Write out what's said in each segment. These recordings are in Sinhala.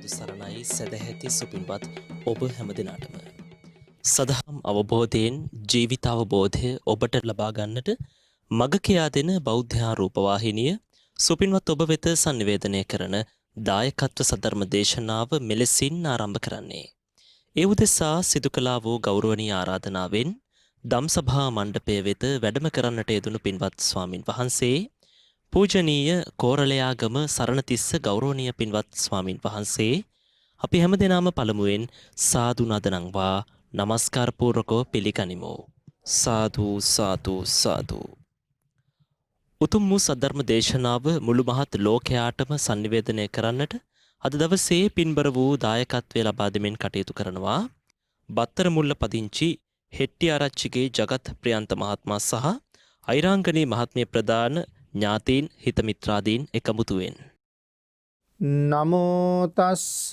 තෙරුවන් සරණයි සදැහැති සුපින්වත් ඔබ හැමදිනාටම. සදහම් අවබෝධයෙන් ජීවිත අවබෝධය ඔබට ලබා ගන්නට මග කියා දෙන බෞද්ධ රූපවාහිනිය සුපින්වත් ඔබ වෙත sannivedanaya කරන දායකත්ව සද්ධර්ම දේශනාව මෙලෙසින් ආරම්භ කරන්නේ. ඒ උදෙසා සිදු කළා වූ ගෞරවනීය ආරාධනාවෙන් ධම්සභා මණ්ඩපය වෙත වැඩම කරන්නට යෙදුණු පින්වත් ස්වාමින් වහන්සේ පූජනීය කෝරළයාගම සරණතිස්ස ගෞරවනීය පින්වත් ස්වාමින් වහන්සේ අපි හැමදෙනාම පළමුවෙන් සාදු නදනංවා නමස්කාර පූර්වකව පිළිගනිමු. සාදු සාදු සාදු. උතුම් වූ සද්ධර්ම දේශනාව මුළු මහත් ලෝකයාටම sannivedanaya කරන්නට අද දවසේ පින්බර වූ දායකත්වය ලබා දෙමින් කටයුතු කරනවා බත්තර මුල්ල පදිංචි හෙට්ටිආරච්චිගේ ජගත් ප්‍රියන්ත මහත්මයා සහ අයිරාංගනී මහත්මිය ප්‍රදාන ඥාතීන් හිත මිත්‍රාදීන් එකමුතුවෙන්. නමෝ තස්ස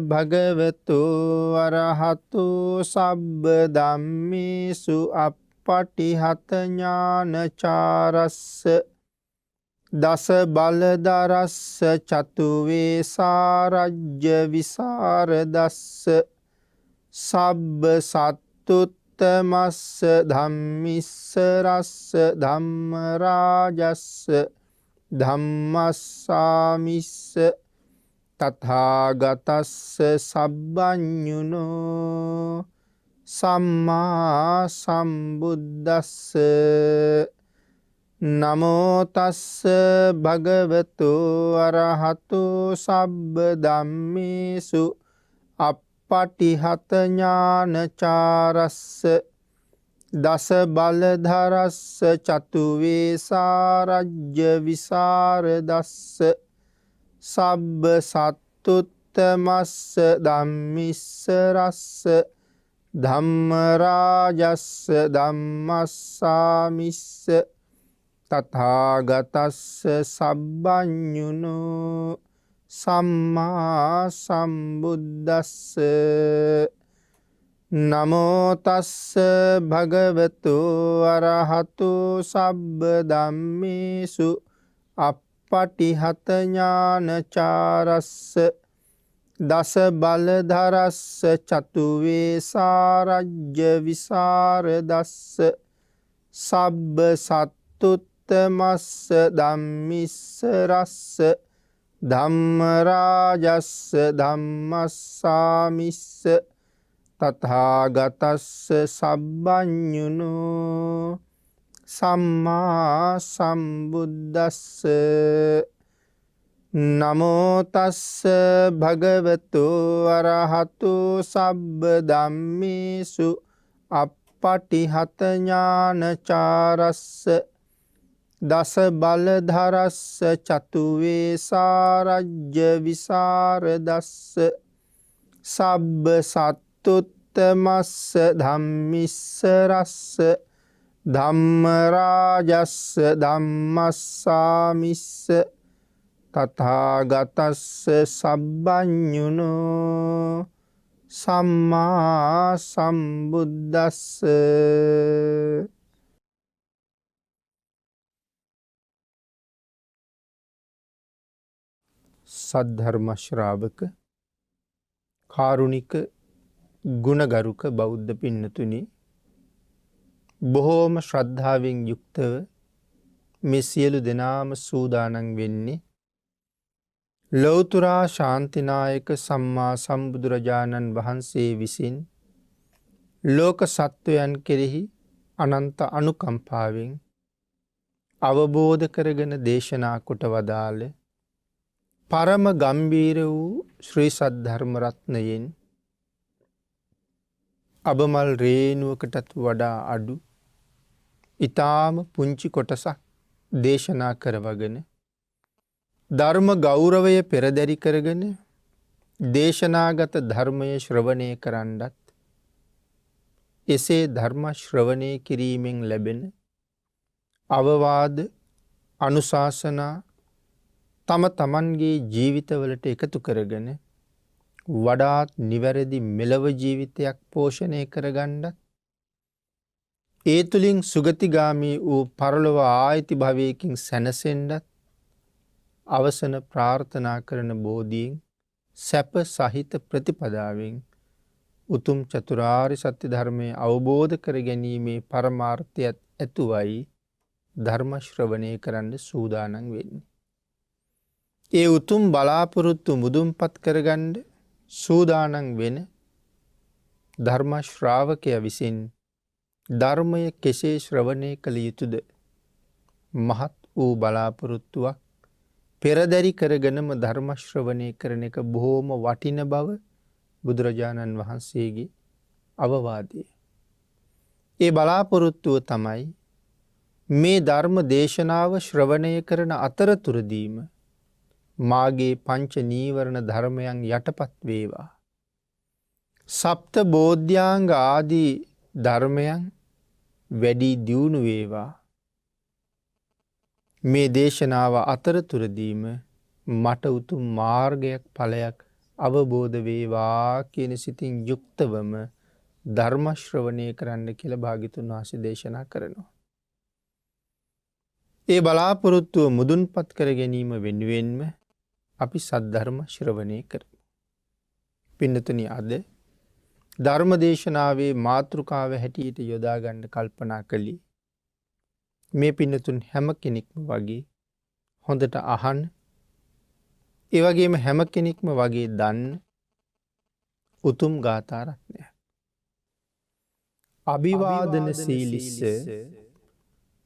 භගවතු අරහතු සබ්බ ධම්මේසු අප්පටිහත ඥානචාරස්ස දස බලදරස්ස චතු වේසාරජ්‍ය විසරදස්ස සබ්බ සත්තුත්තමස්ස ධම්මිස්ස රස්ස ධම්ම රාජස්ස ධම්මස්සාමිස්ස තථාගතස්ස සබ්බඤුනෝ සම්මා සම්බුද්දස්ස නමෝ තස්ස භගවතු අරහතු සබ්බ ධම්මේසු අප්පටිහත ඥානචාරස්ස දස බලධරස්ස චතු වේසාරජ්‍ය විසරදස්ස සබ්බ සත්තුත්තමස්ස ධම්මිස්ස රස්ස ධම්ම රාජස්ස ධම්මස්සාමිස්ස තථාගතස්ස සබ්බඤුනෝ සම්මා සම්බුද්දස්ස නමෝ තස්ස භගවතු අරහතු සබ්බ ධම්මේසු අප්පටිහත ඥානචාරස්ස දස බලධරස්ස චතු වේසාරජ්‍ය විසරදස්ස සබ්බ සත්තුත්තමස්ස ධම්මිස්ස රස්ස ධම්ම රාජස්ස ධම්මස්සාමිස්ස තථාගතස්ස සබ්බඤුනෝ සම්මා සම්බුද්දස්ස නමෝ තස්ස භගවතු අරහතු සබ්බ ධම්මේසු අප්පටිහත ඥානචාරස්ස දස බලධරස්ස චතු වේසාරජ්‍ය විසරදස්ස සබ්බ සත්තුත්තමස්ස ධම්මිස්ස රස්ස ධම්ම රාජස්ස ධම්මස්සාමිස්ස තථාගතස්ස සබ්බඤුනෝ සම්මා සම්බුද්දස්ස. සද්ධර්ම ශ්‍රාවක කාරුණික ගුණගරුක බෞද්ධ පින්නතුනි, බොහෝම ශ්‍රද්ධාවෙන් යුක්තව මේ සියලු දෙනාම සූදානම් වෙන්නේ ලෞතර ශාන්තිනායක සම්මා සම්බුදුරජාණන් වහන්සේ විසින් ලෝක සත්වයන් කෙරෙහි අනන්ත අනුකම්පාවෙන් අවබෝධ කරගෙන දේශනා කොට වදාළ පරම ගම්බීර වූ ශ්‍රී සද්ධර්ම රත්නයෙන් අබමල් රේණුවකටත් වඩා අඩු ඊටාම පුංචි කොටසක් දේශනා කරවගෙන ධර්ම ගෞරවය පෙරදරි කරගෙන දේශනාගත ධර්මය ශ්‍රවණය කරන්නත් එසේ ධර්ම ශ්‍රවණය කිරීමෙන් ලැබෙන අවවාද අනුශාසනා තම තමන්ගේ ජීවිතවලට එකතු කරගෙන වඩාත් නිවැරදි මෙලව ජීවිතයක් පෝෂණය කරගන්නත් ඒ තුලින් සුගතිගාමී වූ පරලොව ආයති භවයකින් සැනසෙන්නත් අවසන ප්‍රාර්ථනා කරන බෝධියෙන් සැප සහිත ප්‍රතිපදාවෙන් උතුම් චතුරාර්ය සත්‍ය ධර්මය අවබෝධ කර ගැනීමේ පරමාර්ථයත් ඇතුවයි ධර්ම ශ්‍රවණය කරන්න සූදානම් වෙන්නේ. ඒ උතුම් බලාපොරොත්තු මුදුන්පත් කරගන්න සූදානම් වෙන ධර්ම ශ්‍රාවකයා විසින් ධර්මය කෙසේ ශ්‍රවණය කළ යුතුද මහත් වූ බලාපොරොත්තුවක් පෙරදැරි කරගෙනම ධර්ම ශ්‍රවණය කරන එක බොහෝම වටින බව බුදුරජාණන් වහන්සේගේ අවවාදය. ඒ බලාපොරොත්තුව තමයි මේ ධර්ම දේශනාව ශ්‍රවණය කරන අතරතුරදීම මාගේ පංච නීවරණ ධර්මයන් යටපත් වේවා. සප්ත බෝධ්‍යාංග ආදී ධර්මයන් වැඩි දියුණු වේවා. මේ දේශනාව අතරතුරදීම මට උතුම් මාර්ගයක් ඵලයක් අවබෝධ වේවා කියන සිතින් යුක්තවම ධර්ම ශ්‍රවණය කරන්න කියලා භාග්‍යතුන් වහන්සේ දේශනා කරනවා. ඒ බලාපොරොත්තුව මුදුන්පත් කර ගැනීම වෙනුවෙන්ම අපි සද්ධර්ම ශ්‍රවණය කරමු. පින්නතුනි, අද ධර්ම දේශනාවේ මාතෘකාව හැටියට යොදා ගන්න කල්පනා කළේ මේ පින්නතුන් හැම කෙනෙක්ම වගේ හොඳට අහන්න, ඒ වගේම හැම කෙනෙක්ම වගේ දන්න උතුම් ගාථා රත්නයක්. අභිවාදන සීලිස්ස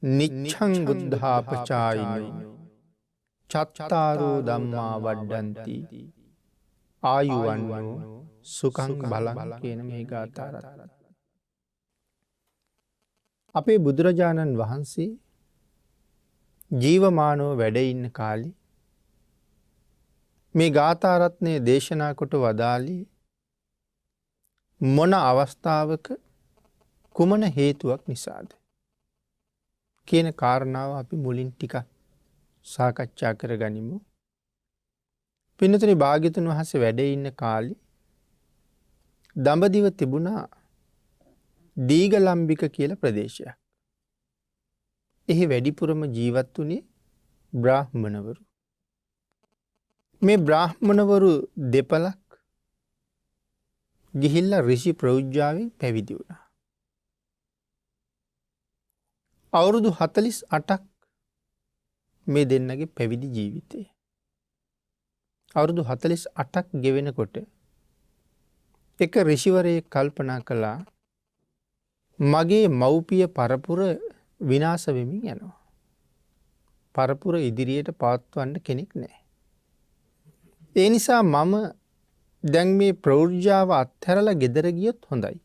නිච්ඡං බුද්ධාපචායිනෝ චත්තාරෝ ධම්මා වඩ්ඩಂತಿ ආයුවන්නෝ සුඛං බලං කියන මේ ගාථා රත්නය. අපේ බුදුරජාණන් වහන්සේ ජීවමානව වැඩ ඉන්න කාලේ මේ ගාථා රත්නය දේශනා කොට වදාළේ මොන අවස්ථාවක කුමන හේතුවක් නිසාද කියන කාරණාව අපි මුලින් ටිකක් සාකච්ඡා කරගනිමු. පින්නතුනි, භාග්‍යතුන් වහන්සේ වැඩ ඉන්න කාලේ දඹදිව තිබුණා දීගලම්බික කියලා ප්‍රදේශයක්. එහි වැඩිපුරම ජීවත් වුණේ බ්‍රාහ්මණවරු. මේ බ්‍රාහ්මණවරු දෙපළක් ගිහිල්ලා ඍෂි ප්‍රෞජ්ජාවෙන් පැවිදි වුණා. අවුරුදු 48ක් මේ දෙන්නගේ පැවිදි ජීවිතය. අවුරුදු 48ක් ගෙවෙනකොට එක ඍෂිවරයෙක් කල්පනා කළා, මගේ මව්පිය පරපුර විනාශ වෙමින් යනවා. පරපුර ඉදිරියට පවත්වන්න කෙනෙක් නැහැ. ඒ නිසා මම දැන් මේ ප්‍රෞර්ජාව අත්හැරලා ගෙදර ගියොත් හොඳයි.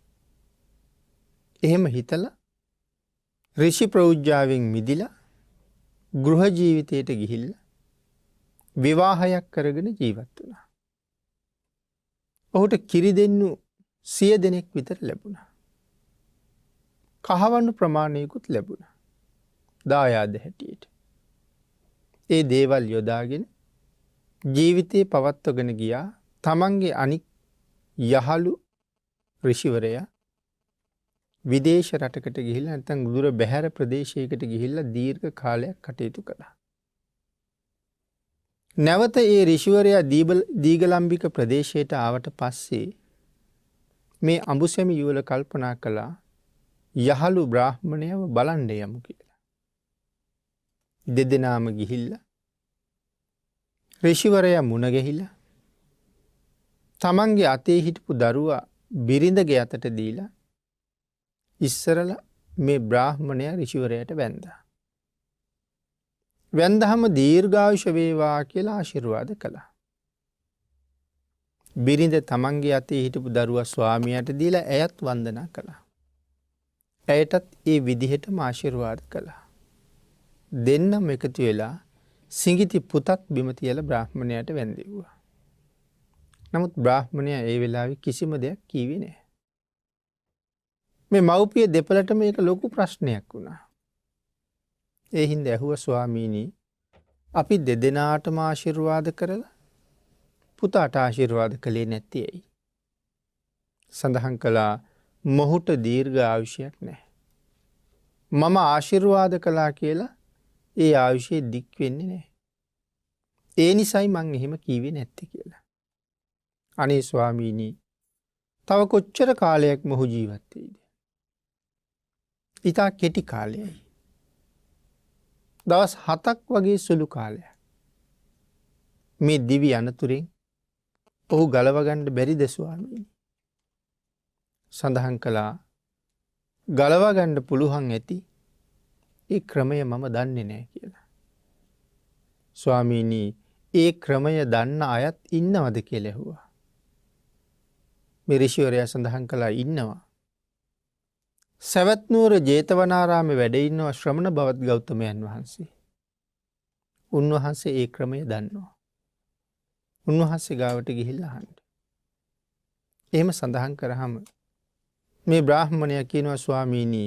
එහෙම හිතලා ඍෂි ප්‍රෞර්ජාවෙන් මිදිලා ගෘහ ජීවිතයට ගිහිල්ලා විවාහයක් කරගෙන ජීවත් වුණා. ඔහුට කිරි දෙන්නු 100 දෙනෙක් විතර ලැබුණා. කහවණු ප්‍රමාණයකුත් ලැබුණා දායාද හැටියට. ඒ දේවල් යොදාගෙන ජීවිතේ පවත්වගෙන ගියා. තමන්ගේ අනික් යහළු ඍෂිවරයා විදේශ රටකට ගිහිල්ලා නැත්නම් දුර බැහැර ප්‍රදේශයකට ගිහිල්ලා දීර්ඝ කාලයක් කටයුතු කළා. නැවත ඒ ඍෂිවරයා දීගලම්බික ප්‍රදේශයට ආවට පස්සේ මේ අඹුසැමි යුවල කල්පනා කළා, යහළු බ්‍රාහ්මණයව බලන්න යමු කියලා. දෙදෙනාම ගිහිල්ලා ඍෂිවරයා මුණ ගැහිලා තමන්ගේ අතේ හිටපු දරුවා බිරිඳගේ අතට දීලා ඉස්සරලා මේ බ්‍රාහ්මණයා ඍෂිවරයාට වැඳා. වැඳහම දීර්ඝායුෂ වේවා කියලා ආශිර්වාද කළා. බිරිඳ තමන්ගේ අතේ හිටපු දරුවා ස්වාමියාට දීලා ඇයත් වන්දනා කළා. ඇයටත් ඒ විදිහටම ආශිර්වාද කළා. දෙන්නම එකතු වෙලා සිඟිති පුතත් බිම තියලා බ්‍රාහ්මණයාට වැඳෙව්වා. නමුත් බ්‍රාහ්මණයා ඒ වෙලාවේ කිසිම දෙයක් කීවේ නැහැ. මේ මව්පිය දෙපළට මේක ලොකු ප්‍රශ්නයක් වුණා. ඒ හින්දා ඇහුවා, ස්වාමීනි, අපි දෙදෙනාටම ආශිර්වාද කරලා පුතාට ආශිර්වාද කළේ නැත්තේ ඇයි? සඳහන් කළා, මොහුට දීර්ඝ ආයුෂයක් නැහැ. මම ආශිර්වාද කළා කියලා ඒ ආයුෂය දික් වෙන්නේ නැහැ. ඒ නිසයි මං එහෙම කීවේ නැත්තේ කියලා. අනේ ස්වාමීනී තව කොච්චර කාලයක් මොහු ජීවත් වෙයිද? ඉතා කෙටි කාලයයි. දවස් 7ක් වගේ සුළු කාලයක්. මේ දිවි අනතුරෙන් ඔහු ගලව ගන්න බැරිද ස්වාමීනි? සඳහන් කළා ගලව ගන්න පුළුවන් ඇති. ඒ ක්‍රමය මම දන්නේ නැහැ කියලා. ස්වාමීනි ඒ ක්‍රමය දන්න අයත් ඉන්නවද කියලා ඇහුවා. මේ ඍෂිවරයා සඳහන් කළා ඉන්නවා. සවැත් නුවර ජේතවනාරාමේ වැඩ ඉන්නවා ශ්‍රමණ බවත් ගෞතමයන් වහන්සේ. උන්වහන්සේ ඒ ක්‍රමය දන්නවා. උන්වහන්සේ ගාවට ගිහිල්ලා අහන්න. එහෙම සඳහන් කරාම මේ බ්‍රාහ්මණයා කියනවා ස්වාමීනි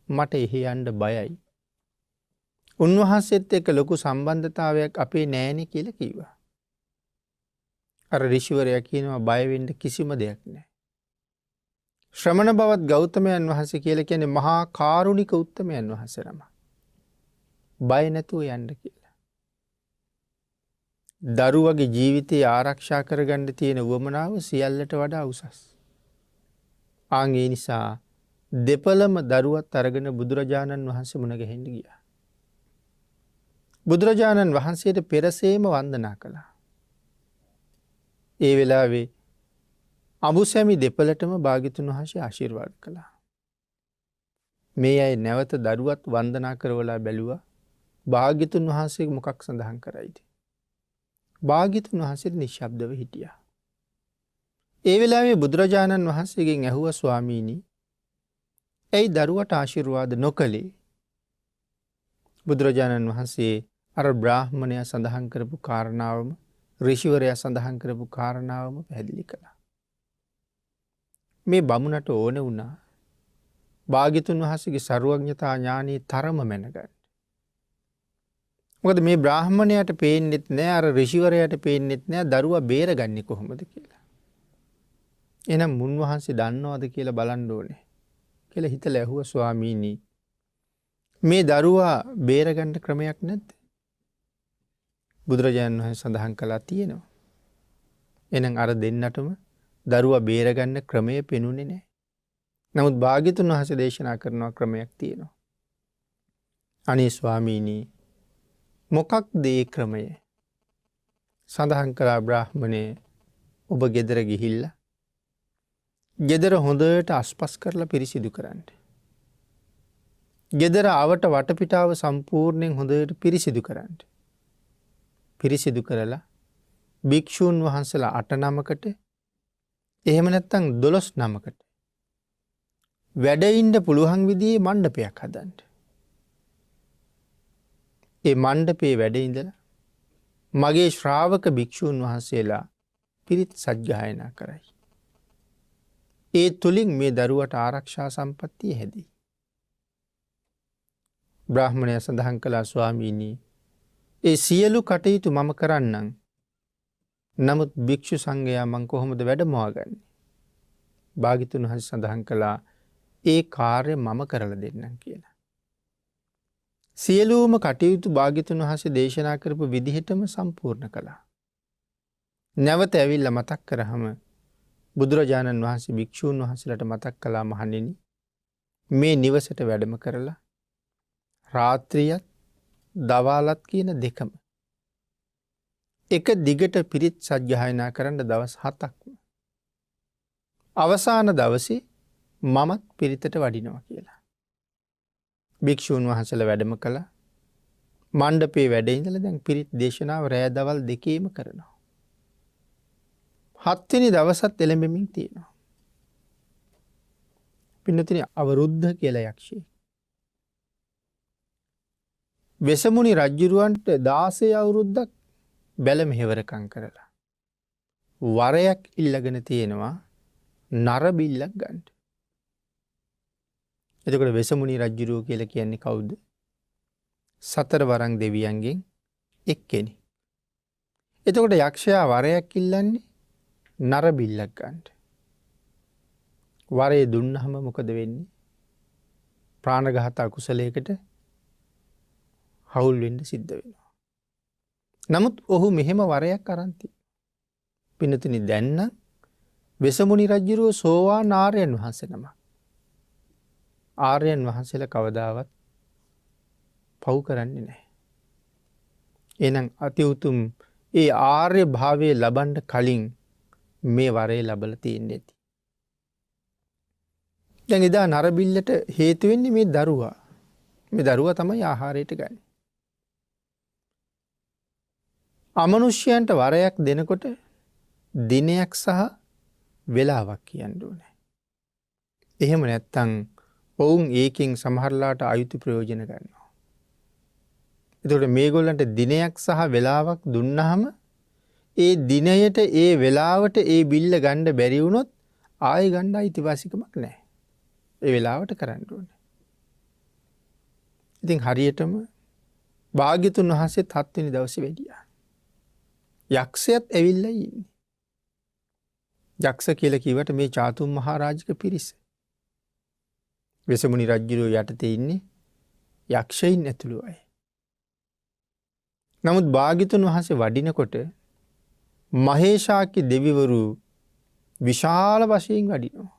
මට එහි යන්න බයයි. උන්වහන්සේත් එක්ක ලොකු සම්බන්ධතාවයක් අපේ නෑනේ කියලා කිව්වා. අර ඍෂිවරයා කියනවා බය වෙන්න කිසිම දෙයක් නෑ. ශ්‍රමණ බවත් ගෞතමයන් වහන්සේ කියලා කියන්නේ මහා කාරුණික උත්තමයන් වහන්සේ නම. බය නැතුව යන්න කියලා. දරුවගේ ජීවිතය ආරක්ෂා කරගන්න තියෙන උවමනාව සියල්ලට වඩා උසස්. ආන් ඒ නිසා දෙපළම දරුවත් අරගෙන බුදුරජාණන් වහන්සේ මුණ ගැහෙන්න ගියා. බුදුරජාණන් වහන්සේට පෙරසේම වන්දනා කළා. ඒ වෙලාවේ අඹුසැමි දෙපළටම භාග්‍යතුන් වහන්සේ ආශිර්වාද කළා. මේ අය නැවත දරුවත් වන්දනා කරවලා බැලුවා. භාග්‍යතුන් වහන්සේ මොකක් සඳහන් කරයිද? භාග්‍යතුන් වහන්සේ නිශ්ශබ්දව හිටියා. ඒ වෙලාවේ බුදුරජාණන් වහන්සේගෙන් ඇහුවා ස්වාමීනි ඇයි දරුවට ආශිර්වාද නොකළේ? බුදුරජාණන් වහන්සේ අර බ්‍රාහ්මණයා සඳහන් කරපු කාරණාවම ඍෂිවරයා සඳහන් කරපු කාරණාවම පැහැදිලි කළා. මේ බමුණට ඕන වුණා භාග්‍යතුන් වහන්සේගේ සර්වඥතා ඥානයේ තරම මැනගන්න. මොකද මේ බ්‍රාහ්මණයාට පේන්නෙත් නෑ අර ඍෂිවරයාට පේන්නෙත් නෑ දරුවා බේරගන්නේ කොහොමද කියලා. එහෙනම් මුන්වහන්සේ දන්නවද කියලා බලන්න ඕනේ කියලා හිතලා ඇහුවා ස්වාමීනි මේ දරුවා බේරගන්න ක්‍රමයක් නැද්ද? බුදුරජාණන් වහන්සේ සඳහන් කළා තියෙනවා. එහෙනම් අර දෙන්නටම දරුවා බේරගන්න ක්‍රමය පෙනුනේ නැහැ. නමුත් භාග්‍යතුන් වහන්සේ දේශනා කරන ක්‍රමයක් තියෙනවා. අනේ ස්වාමීනි මොකක්ද ඒ ක්‍රමය? සඳහන් කළා බ්‍රාහ්මණේ ඔබ ගෙදර ගිහිල්ලා ගෙදර හොඳට අස්පස් කරලා පිරිසිදු කරන්න. ගෙදර ආවට වටපිටාව සම්පූර්ණයෙන් හොඳට පිරිසිදු කරන්න. පිරිසිදු කරලා භික්ෂූන් වහන්සේලා 8 නමකට එහෙම නැත්නම් 12 නමකට වැඩ ඉන්න පුළුවන් විදිහේ මණ්ඩපයක් හදන්න. ඒ මණ්ඩපේ වැඩ ඉඳලා මගේ ශ්‍රාවක භික්ෂූන් වහන්සේලා පිරිත් සජ්ජායනා කරයි. ඒ තුලින් මේ දරුවට ආරක්ෂා සම්පත්තිය හැදී. බ්‍රාහ්මණයා සඳහන් කළා ස්වාමීනි ඒ සියලු කටයුතු මම කරන්නම්. නමුත් භික්ෂු සංඝයා මං කොහොමද වැඩමවා ගන්නේ? භාග්‍යතුන් වහන්සේ සඳහන් කළා ඒ කාර්ය මම කරලා දෙන්නම් කියලා. සියලුම කටයුතු භාග්‍යතුන් වහන්සේ දේශනා කරපු විදිහටම සම්පූර්ණ කළා. නැවත ඇවිල්ලා මතක් කරාම බුදුරජාණන් වහන්සේ භික්ෂූන් වහන්සේලාට මතක් කළා මහණෙනි මේ නිවසට වැඩම කරලා රාත්‍රියත් දවාලත් කියන දෙකම එක දිගට පිරිත් සජ්ජායනා කරන්න දවස් 7ක්ම. අවසාන දවසේ මමත් පිරිතට වඩිනවා කියලා. භික්ෂූන් වහන්සේලා වැඩම කළා. මණ්ඩපේ වැඩ ඉඳලා දැන් පිරිත් දේශනාව රෑ දවල් දෙකේම කරනවා. 7 වෙනි දවසත් එළඹෙමින් තියෙනවා. පින්නතුනි අවරුද්ධ කියලා යක්ෂයෙක්. වෙසමුණි රජුරවන්ට 16 අවුරුද්දක් බැල මෙහෙවරකම් කරලා වරයක් ඉල්ලගෙන තියෙනවා නර බිල්ලක් ගන්න. එතකොට වෙසමුණි රජුරෝ කියලා කියන්නේ කවුද? 4 වරන් දෙවියන්ගෙන් එක්කෙනෙක්. එතකොට යක්ෂයා වරයක් ඉල්ලන්නේ නර බිල්ලක් ගන්න. වරේ දුන්නහම මොකද වෙන්නේ? ප්‍රාණඝාත අකුසලයකට හවුල් වෙන්න සිද්ධ වෙනවා. නමුත් ඔහු මෙහෙම වරයක් අරන් තියෙනවා. පින්නතුනි දැන් නම් වෙසමුණි රජුරුව සෝවාන් ආර්යයන් වහන්සේ නමක්. ආර්යයන් වහන්සේලා කවදාවත් පව් කරන්නේ නැහැ. එහෙනම් අති උතුම් ඒ ආර්ය භාවයේ ලබන්න කලින් මේ වරේ ලැබලා තියෙන්නේ. දැන් එදා නරබිල්ලට හේතු වෙන්නේ මේ දරුවා. මේ දරුවා තමයි ආහාරයට ගන්නේ. අමනුෂ්‍යයන්ට වරයක් දෙනකොට දිනයක් සහ වෙලාවක් කියන්න ඕනේ. එහෙම නැත්තම් ඔවුන් ඒකෙන් සමහරලාට අයුතු ප්‍රයෝජන ගන්නවා. එතකොට මේගොල්ලන්ට දිනයක් සහ වෙලාවක් දුන්නාම ඒ දිනයට ඒ වෙලාවට ඒ බිල්ල ගන්න බැරි වුණොත් ආයෙ ගන්න අයිතිවාසිකමක් නැහැ. ඒ වෙලාවට කරන්න ඕනේ. ඉතින් හරියටම භාග්‍යතුන් වහන්සේ 7 වෙනි දවසේ වැඩියා. යක්ෂයත් ඇවිල්ලා ඉන්නේ. යක්ෂ කියලා කිව්වට මේ චාතුම් මහරජික පිරිස. වෙසමුණි රජුගේ යටතේ ඉන්නේ යක්ෂයින් ඇතුළු අය. නමුත් භාග්‍යතුන් වහන්සේ වඩිනකොට මහේශාක්‍ය දෙවිවරු විශාල වශයෙන් වඩිනවා.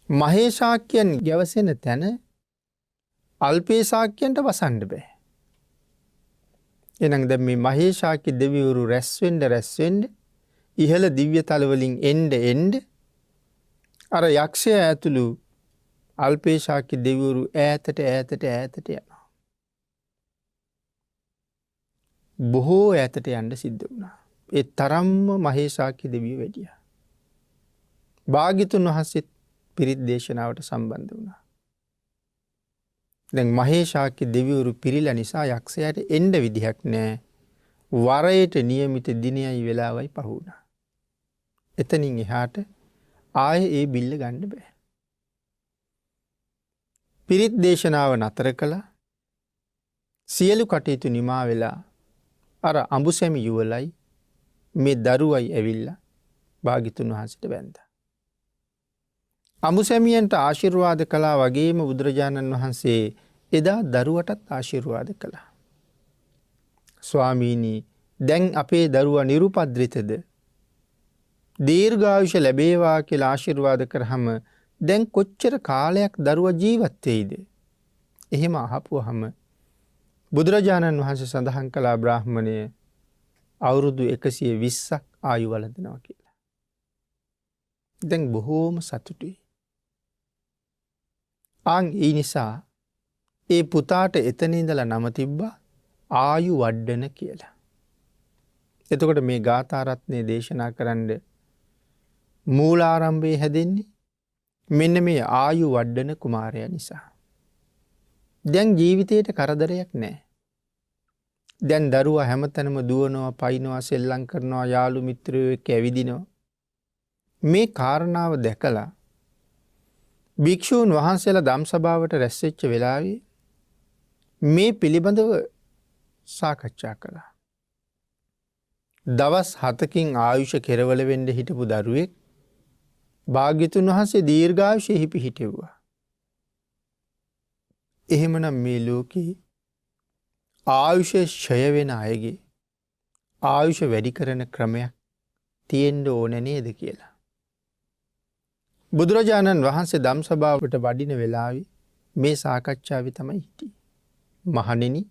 මහේශාක්‍යයන් ගැවසෙන තැන අල්පේශාක්‍යයන්ට වසන්න බෑ. එහෙනම් දැන් මේ මහේශාක්‍ය දෙවිවරු රැස් වෙන්න ඉහළ දිව්‍ය තල වලින් එන්න අර යක්ෂයා ඇතුළු අල්පේශාක්‍ය දෙවිවරු ඈතට යනවා. බොහෝ ඈතට යන්න සිද්ධ වුණා. ඒ තරම්ම මහේශාක්‍ය දෙවියෝ වැඩියා. භාග්‍යතුන් වහන්සේ පිරිත් දේශනාවට සම්බන්ධ වුණා. දැන් මහේශාක්‍ය දෙවිවරු පිරිලා නිසා යක්ෂයාට එන්න විදිහක් නැහැ. වරයට નિયમિત දිනයයි වෙලාවයි පහ වුණා. එතනින් එහාට ආයේ ඒ බිල්ල ගන්න බෑ. පිරිත් දේශනාව නතර කළා. සියලු කටයුතු නිමා වෙලා අර අඹුසැමි යුවලයි මේ දරුවයි ඇවිල්ලා භාග්‍යතුන් වහන්සේට වැඳා. අඹුසැමියන්ට ආශිර්වාද කළා වගේම බුදුරජාණන් වහන්සේ එදා දරුවටත් ආශිර්වාද කළා. ස්වාමීනි දැන් අපේ දරුවා නිරුපද්‍රිතද? දීර්ඝායුෂ ලැබේවා කියලා ආශිර්වාද කරාම දැන් කොච්චර කාලයක් දරුවා ජීවත් වෙයිද? එහෙම අහපුවාම බුදුරජාණන් වහන්සේ සඳහන් කළා බ්‍රාහ්මණය අවුරුදු 120ක් ආයු වළඳනවා කියලා. දැන් බොහෝම සතුටුයි. ඒ නිසා ඒ පුතාට එතන ඉඳලා නම තිබ්බා ආයු වඩන කියලා. එතකොට මේ ගාථා රත්නය දේශනා කරන්න මූලාරම්භයේ හැදෙන්නේ මෙන්න මේ ආයු වඩන කුමාරයා නිසා. දැන් ජීවිතේට කරදරයක් නැහැ. දැන් දරුවා හැමතැනම දුවනවා, පයින්නවා, සෙල්ලම් කරනවා, යාළු මිත්‍රයෝ එක්ක ඇවිදිනවා. මේ කාරණාව දැකලා භික්ෂූන් වහන්සේලා ධම්සභාවට රැස් වෙච්ච වෙලාවේ මේ පිළිබඳව සාකච්ඡා කළා. දවස් 7කින් ආයුෂ කෙරවල වෙන්න හිටපු දරුවෙක් භාග්‍යතුන් වහන්සේ දීර්ඝායුෂෙහි පිහිටෙව්වා. එහෙමනම් මේ ලෝකේ ආයුෂ ක්ෂය වෙන අයගේ ආයුෂ වැඩි කරන ක්‍රමයක් තියෙන්න ඕන නේද කියලා. බුදුරජාණන් වහන්සේ ධම්සභාවට වඩින වෙලාවේ මේ සාකච්ඡාවේ තමයි හිටියේ. මහණෙනි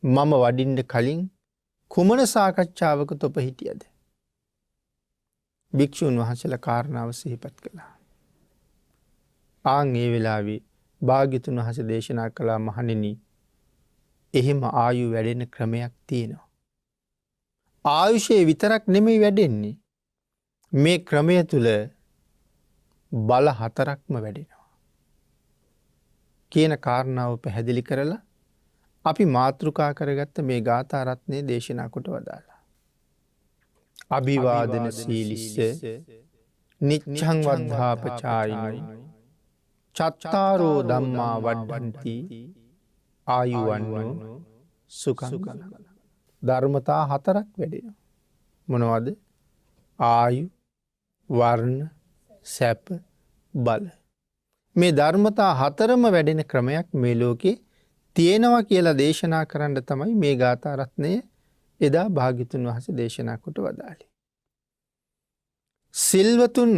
මම වඩින්න කලින් කුමන සාකච්ඡාවක තොප හිටියද? භික්ෂුන් වහන්සේලා කාරණාව සිහිපත් කළා. ඒ වෙලාවේ භාග්‍යතුන් වහන්සේ දේශනා කළා මහණෙනි එහෙම ආයු වැඩෙන ක්‍රමයක් තියෙනවා. ආයුෂේ විතරක් නෙමෙයි වැඩෙන්නේ. මේ ක්‍රමය තුල බල 4ක්ම වැඩෙනවා. කියන කාරණාව පැහැදිලි කරලා අපි මාතෘකා කරගත්ත මේ ගාථා රත්නයේ දේශනා කොට වදාලා. අභිවාදන සීලිස්ස නිච්ඡං වද්ධාපචායිනෝ චත්තාරෝ ධම්මා වඩ්ඩಂತಿ ආයුවන්නෝ සුඛං බලං. ධර්මතා 4ක් වැඩෙනවා. මොනවද? ආයු, වර්ණ, සැප, බල. මේ ධර්මතා 4ම වැඩෙන ක්‍රමයක් මේ ලෝකේ තියෙනවා කියලා දේශනා කරන්න තමයි මේ ගාථා රත්නය එදා භාග්‍යතුන් වහන්සේ දේශනා කොට වදාළේ. සිල්වතුන්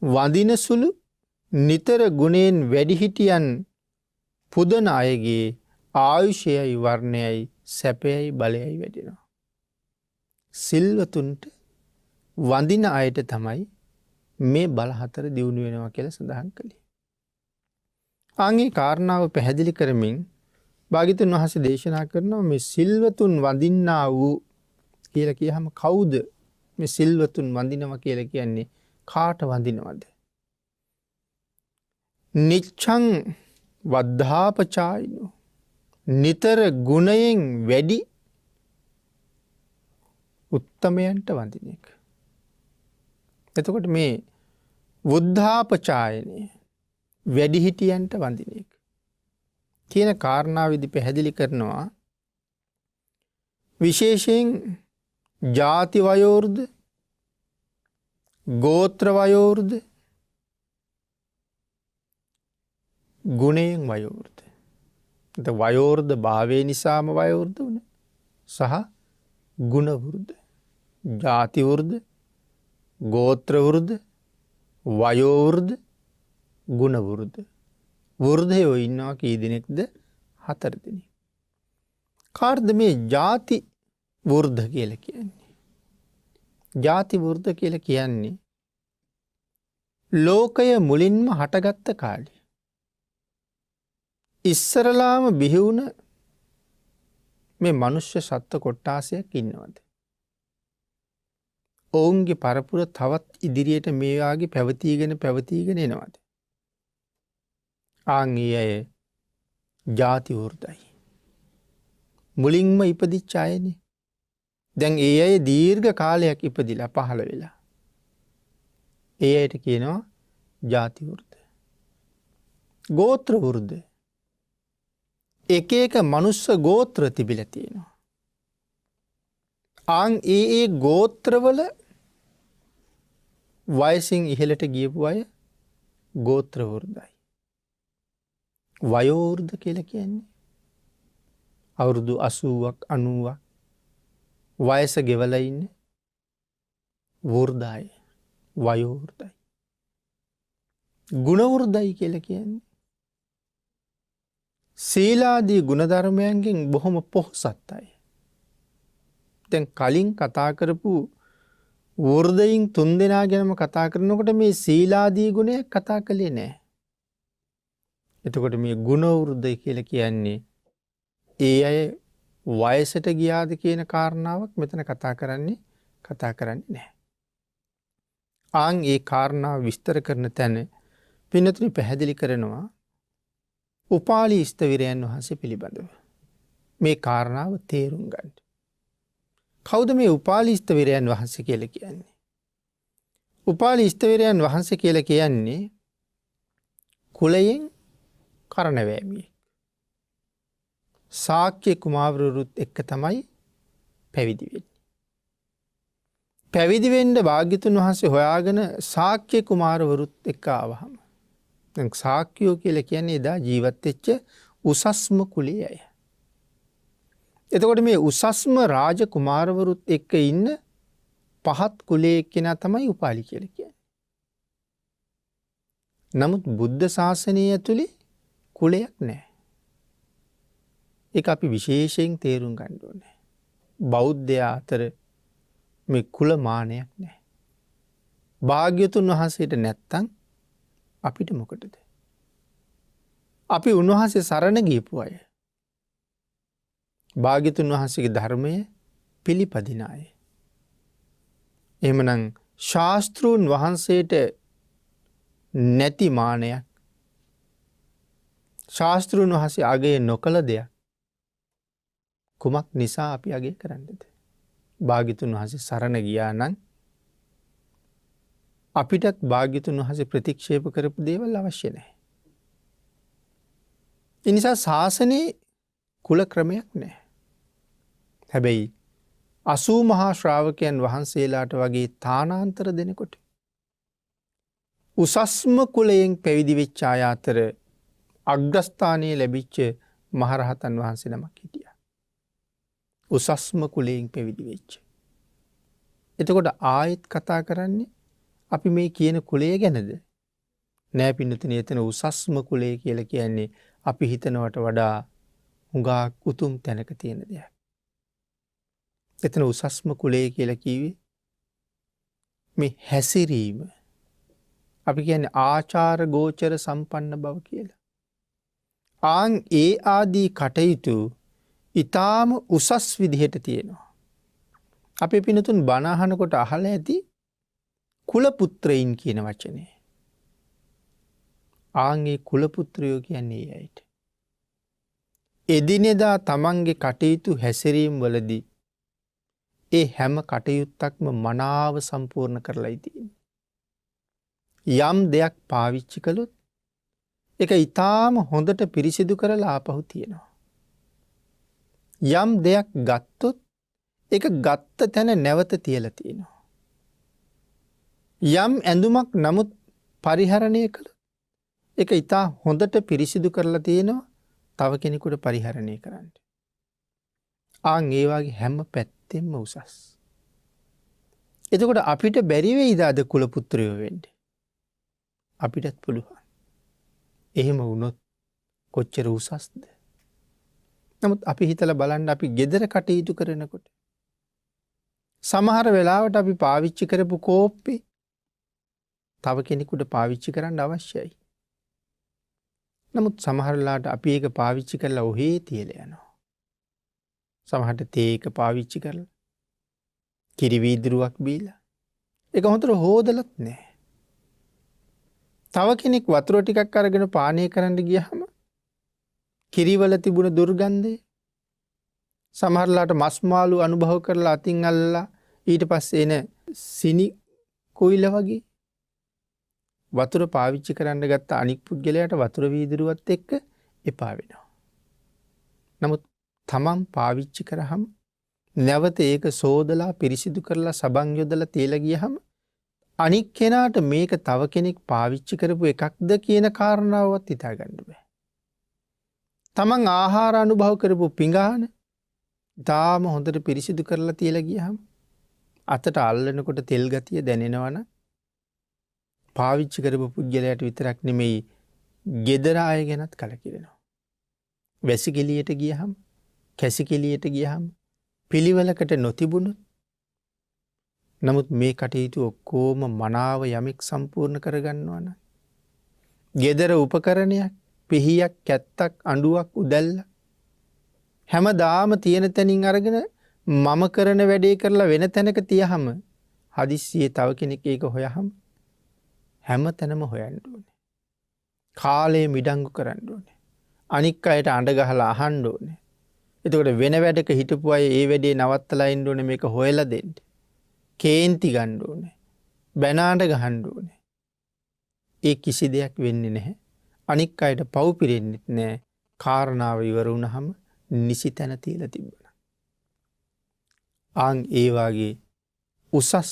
වඳින සුළු නිතර ගුණයෙන් වැඩිහිටියන් පුදන අයගේ ආයුෂයයි වර්ණයයි සැපයයි බලයයි වැඩෙනවා. සිල්වතුන්ට වඳින අයට තමයි මේ බලහතර දියුණු වෙනවා කියලා සඳහන් කළේ. ආන්ගේ කාරණාව පැහැදිලි කරමින් භාග්‍යවතුන් වහන්සේ දේශනා කරනවා මේ සිල්වතුන් වඳින්නා වූ කියලා කියහම කවුද මේ සිල්වතුන් වඳිනවා කියලා කියන්නේ කාට වඳිනවද? නිච්ඡං වද්ධාපචායිනෝ නිතර ගුණයෙන් වැඩි උත්තමයන්ට වඳින එක. එතකොට මේ වුද්ධාපචායනය වැඩිහිටියන්ට වඳින එක කියන කාරණාවේදී පැහැදිලි කරනවා විශේෂයෙන් ජාති වයෝවෘද්ධ ගෝත්‍ර වයෝවෘද්ධ ගුණයෙන් වයෝවෘද්ධ. වයෝවෘද්ධ භාවය නිසාම වයෝවෘද්ධ වුණ සහ ගුණවෘද්ධ ජාතිවෘද්ධ ගෝත්‍රවෘද්ධ වයෝවෘද්ධ ගුණවෘද්ධ වෘද්ධයෝ ඉන්නවා කී දෙනෙක්ද? 4 දෙනෙක්. කාර්ද මේ ජාති වෘද්ධ කියලා කියන්නේ? ජාති වෘද්ධ කියලා කියන්නේ ලෝකය මුලින්ම හටගත්ත කාලේ ඉස්සරලාම බිහි වුණ මේ මනුෂ්‍ය සත්ත්ව කොට්ටාසයක් ඉන්නවද? ඔවුන්ගේ පරපුර තවත් ඉදිරියට මේ වාගේ පැවතීගෙන එනවද? ආන් ඒ අය ජාති වෘද්ධයි. මුලින්ම ඉපදිච්ච අයනේ. දැන් ඒ අය දීර්ඝ කාලයක් ඉපදිලා පහළ වෙලා. ඒ අයට කියනවා ජාති වෘද්ධ. ගෝත්‍ර වෘද්ධ. එක එක මනුස්ස ගෝත්‍ර තිබිලා තියෙනවා. ආන් ඒ ගෝත්‍රවල වයසින් ඉහළට ගියපු අය ගෝත්‍ර වෘද්ධයි. වයෝවෘද්ධ කියලා කියන්නේ අවුරුදු 80ක් 90ක් වයස ගෙවලා ඉන්න වෘද්ධයි වයෝවෘද්ධයි. ගුණවෘද්ධයි කියලා කියන්නේ සීලාදී ගුණධර්මයන්ගෙන් බොහොම පොහොසත් අය. දැන් කලින් කතා කරපු වෘද්ධයින් 3 දෙනා ගැනම කතා කරනකොට මේ සීලාදී ගුණයක් කතා කළේ නැහැ. එතකොට මේ ගුණවෘද්ධයි කියලා කියන්නේ ඒ අය වයසට ගියාද කියන කාරණාවක් මෙතන කතා කරන්නේ නැහැ. ආන් ඒ කාරණාව විස්තර කරන තැන පින්නතුනි පැහැදිලි කරනවා උපාලි ස්තවිරයන් වහන්සේ පිළිබඳව. මේ කාරණාව තේරුම් ගන්න. කවුද මේ උපාලි ස්තවිරයන් වහන්සේ කියලා කියන්නේ? උපාලි ස්තවිරයන් වහන්සේ කියලා කියන්නේ කුලයෙන් කරණවැමියෙක්. ශාක්‍ය කුමාරවරුත් එක්ක තමයි පැවිදි වෙන්නේ. පැවිදි වෙන්න භාග්‍යතුන් වහන්සේ හොයාගෙන ශාක්‍ය කුමාරවරුත් එක්ක ආවහම දැන් ශාක්‍යයෝ කියලා කියන්නේ එදා ජීවත් වෙච්ච උසස්ම කුලයේ අය. එතකොට මේ උසස්ම රාජ කුමාරවරුත් එක්ක ඉන්න පහත් කුලයේ කෙනා තමයි උපාලි කියලා කියන්නේ. නමුත් බුද්ධ ශාසනය ඇතුලේ කුලයක් නැහැ. ඒක අපි විශේෂයෙන් තේරුම් ගන්න ඕනේ. බෞද්ධයා අතර මේ කුල මානයක් නැහැ. භාග්‍යතුන් වහන්සේට නැත්තම් අපිට මොකටද? අපි උන්වහන්සේ සරණ ගියපු අය. භාග්‍යතුන් වහන්සේගේ ධර්මය පිළිපදින අය. එහෙමනම් ශාස්ත්‍රූන් වහන්සේට නැති මානයක් ශාස්ත්‍රූන් වහන්සේ අගය නොකළ දෙයක් කුමක් නිසා අපි අගය කරන්නේද? භාග්‍යතුන් වහන්සේ සරණ ගියා නම් අපිටත් භාග්‍යතුන් වහන්සේ ප්‍රතික්ෂේප කරපු දේවල් අවශ්‍ය නැහැ. ඒ නිසා ශාසනයේ කුල ක්‍රමයක් නැහැ. හැබැයි 80 මහා ශ්‍රාවකයන් වහන්සේලාට වගේ තානාන්තර දෙනකොට උසස්ම කුලයෙන් පැවිදි වෙච්ච අය අතර අග්‍රස්ථානයේ ලැබිච්ච මහරහතන් වහන්සේ නමක් හිටියා. උසස්ම කුලයෙන් පැවිදි වෙච්ච. එතකොට ආයෙත් කතා කරන්නේ අපි මේ කියන කුලය ගැනද? නෑ පින්නතුනි, එතන උසස්ම කුලය කියලා කියන්නේ අපි හිතනවට වඩා හුඟක් උතුම් තැනක තියෙන දෙයක්. එතන උසස්ම කුලය කියලා කිව්වේ මේ හැසිරීම. අපි කියන්නේ ආචාර ගෝචර සම්පන්න බව කියලා. ආන් ඒ ආදී කටයුතු ඊටාම උසස් විදිහට තියෙනවා. අපේ පිනතුන් බණ අහනකොට අහලා ඇති කුල පුත්‍රයින් කියන වචනේ. ආන්ගේ කුල පුත්‍රයෝ කියන්නේ ඒ අයට. එදිනෙදා තමන්ගේ කටයුතු හැසිරීම් වලදී ඒ හැම කටයුත්තක්ම මනාව සම්පූර්ණ කරලා තියෙන්නේ. යම් දෙයක් පාවිච්චි කළොත් ඒක ඊටාම හොඳට පිරිසිදු කරලා ආපහු තියෙනවා. යම් දෙයක් ගත්තොත් ඒක ගත්ත තැන නැවත තියලා තියෙනවා. යම් ඇඳුමක් නමුත් පරිහරණය කළොත් ඒක ඊටා හොඳට පිරිසිදු කරලා තියෙනවා තව කෙනෙකුට පරිහරණය කරන්න. ආන් ඒ වගේ හැම පැත්තෙම උසස්. එතකොට අපිට බැරි වෙයිද අද කුල පුත්‍රයෝ වෙන්න? අපිටත් පුළුවන්. එහෙම වුණොත් කොච්චර උසස්ද? නමුත් අපි හිතලා බලන්න අපි gedara කටයුතු කරනකොට සමහර වෙලාවට අපි පාවිච්චි කරපු කෝප්පේ තව කෙනෙකුට පාවිච්චි කරන්න අවශ්‍යයි. නමුත් සමහර වෙලාවට අපි ඒක පාවිච්චි කරලා ඔහේ තියලා යනවා. සමහරට තේ එක පාවිච්චි කරලා කිරි වීදුරුවක් බීලා ඒක හොඳට හොදලත් නැහැ. තව කෙනෙක් වතුර ටිකක් අරගෙන පානය කරන්න ගියහම කිරිවල තිබුණ දුර්ගන්ධය සමහරලාට මස් මාළු අනුභව කරලා අතින් අල්ලලා ඊට පස්සේ එන සිනි කොයිල වගේ වතුර පාවිච්චි කරන්න ගත්ත අනික් පුද්ගලයාට වතුර වීදුරුවත් එක්ක එපා වෙනවා. නමුත් තමන් පාවිච්චි කරාම නැවත ඒක සෝදලා පිරිසිදු කරලා සබන් යොදලා තියලා ගියහම අනික් කෙනාට මේක තව කෙනෙක් පාවිච්චි කරපු එකක්ද කියන කාරණාවවත් හිතා ගන්න බෑ. තමන් ආහාර අනුභව කරපු පිඟාන ඊටාම හොඳට පිරිසිදු කරලා තියලා ගියහම අතට අල්ලනකොට තෙල් ගතිය දැනෙනවනම් පාවිච්චි කරපු පුද්ගලයාට විතරක් නෙමෙයි gedara අය ගැනත් කලකිරෙනවා. වැසිකිළියට ගියහම කැසිකිළියට ගියහම පිළිවෙලකට නොතිබුණොත් නමුත් මේ කටයුතු ඔක්කොම මනාව යමෙක් සම්පූර්ණ කරගන්නවා නම් gedara උපකරණයක් පිහියක් කැත්තක් අඬුවක් උදැල්ල හැමදාම තියෙන තැනින් අරගෙන මම කරන වැඩේ කරලා වෙන තැනක තියහම හදිස්සියේ තව කෙනෙක් ඒක හොයහම හැම තැනම හොයන්න ඕනේ. කාලය මිඩංගු කරන්න ඕනේ. අනික් අයට අඬ ගහලා අහන්න ඕනේ. එතකොට වෙන වැඩක හිටපු අය ඒ වැඩේ නවත්තලා ඉන්න ඕනේ මේක හොයලා දෙන්න. කේන්ති ගන්න ඕනේ. බැනාඩ ගහන්න ඕනේ. ඒ කිසි දෙයක් වෙන්නේ නැහැ. අනික් අයට පව් පිරෙන්නෙත් නැහැ. කාරණාව ඉවර වුණාම නිසි තැන තියලා තිබුණා. ආන් ඒ වාගේ උසස්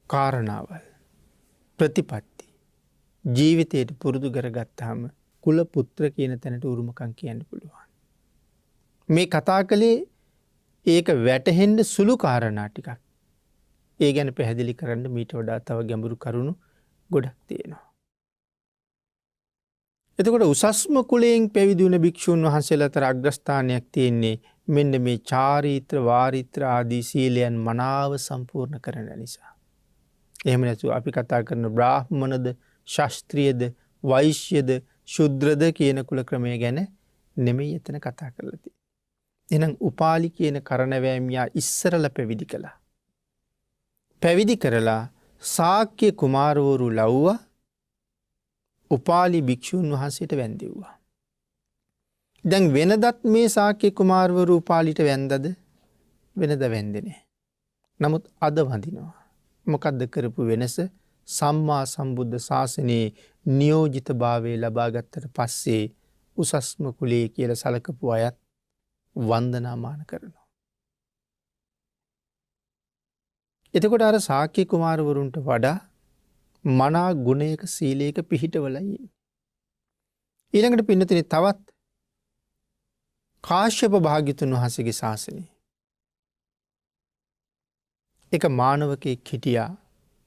කාරණාවල් ප්‍රතිපත්ති ජීවිතයට පුරුදු කරගත්තාම කුල පුත්‍ර කියන තැනට උරුමකම් කියන්න පුළුවන්. මේ කතා කළේ ඒක වැටහෙන්න සුළු කාරණා ටිකක්. ඒ ගැන පැහැදිලි කරන්න මීට වඩා තව ගැඹුරු කරුණු ගොඩක් තියෙනවා. එතකොට උසස්ම කුලයෙන් පැවිදි වුණ භික්ෂුන් වහන්සේලා අතර අග්‍රස්ථානයක් තියෙන්නේ මෙන්න මේ චාරිත්‍ර වාරිත්‍ර ආදී සීලයන් මනාව සම්පූර්ණ කරන නිසා. එහෙම නැතුව අපි කතා කරන බ්‍රාහ්මණද ශාස්ත්‍රීයද වෛශ්‍යද ශුද්‍රද කියන කුල ක්‍රමය ගැන නෙමෙයි එතන කතා කරලා තියෙන්නේ. එහෙනම් උපාලි කියන කරණවැමියා ඉස්සරලා පැවිදි කළා. පැවිදි කරලා ශාක්‍ය කුමාරවරු ලව්වා උපාලි භික්ෂුන් වහන්සේට වැඳෙව්වා. දැන් වෙනදත් මේ ශාක්‍ය කුමාරවරු උපාලිට වැඳද? වෙනද වැඳේ නැහැ. නමුත් අද වඳිනවා. මොකද්ද කරපු වෙනස? සම්මා සම්බුද්ධ ශාසනයේ නියෝජිත භාවය ලබා ගත්තට පස්සේ උසස්ම කුලයේ කියලා සලකපු අයත් වන්දනාමාන කරනවා. එතකොට අර ශාක්‍ය කුමාරවරුන්ට වඩා මනා ගුණයක සීලයක පිහිටවලා ඉන්නේ. ඊළඟට පින්නතුනි තවත් කාශ්‍යප භාග්‍යතුන් වහන්සේගේ ශාසනය. එක මානවකෙක් හිටියා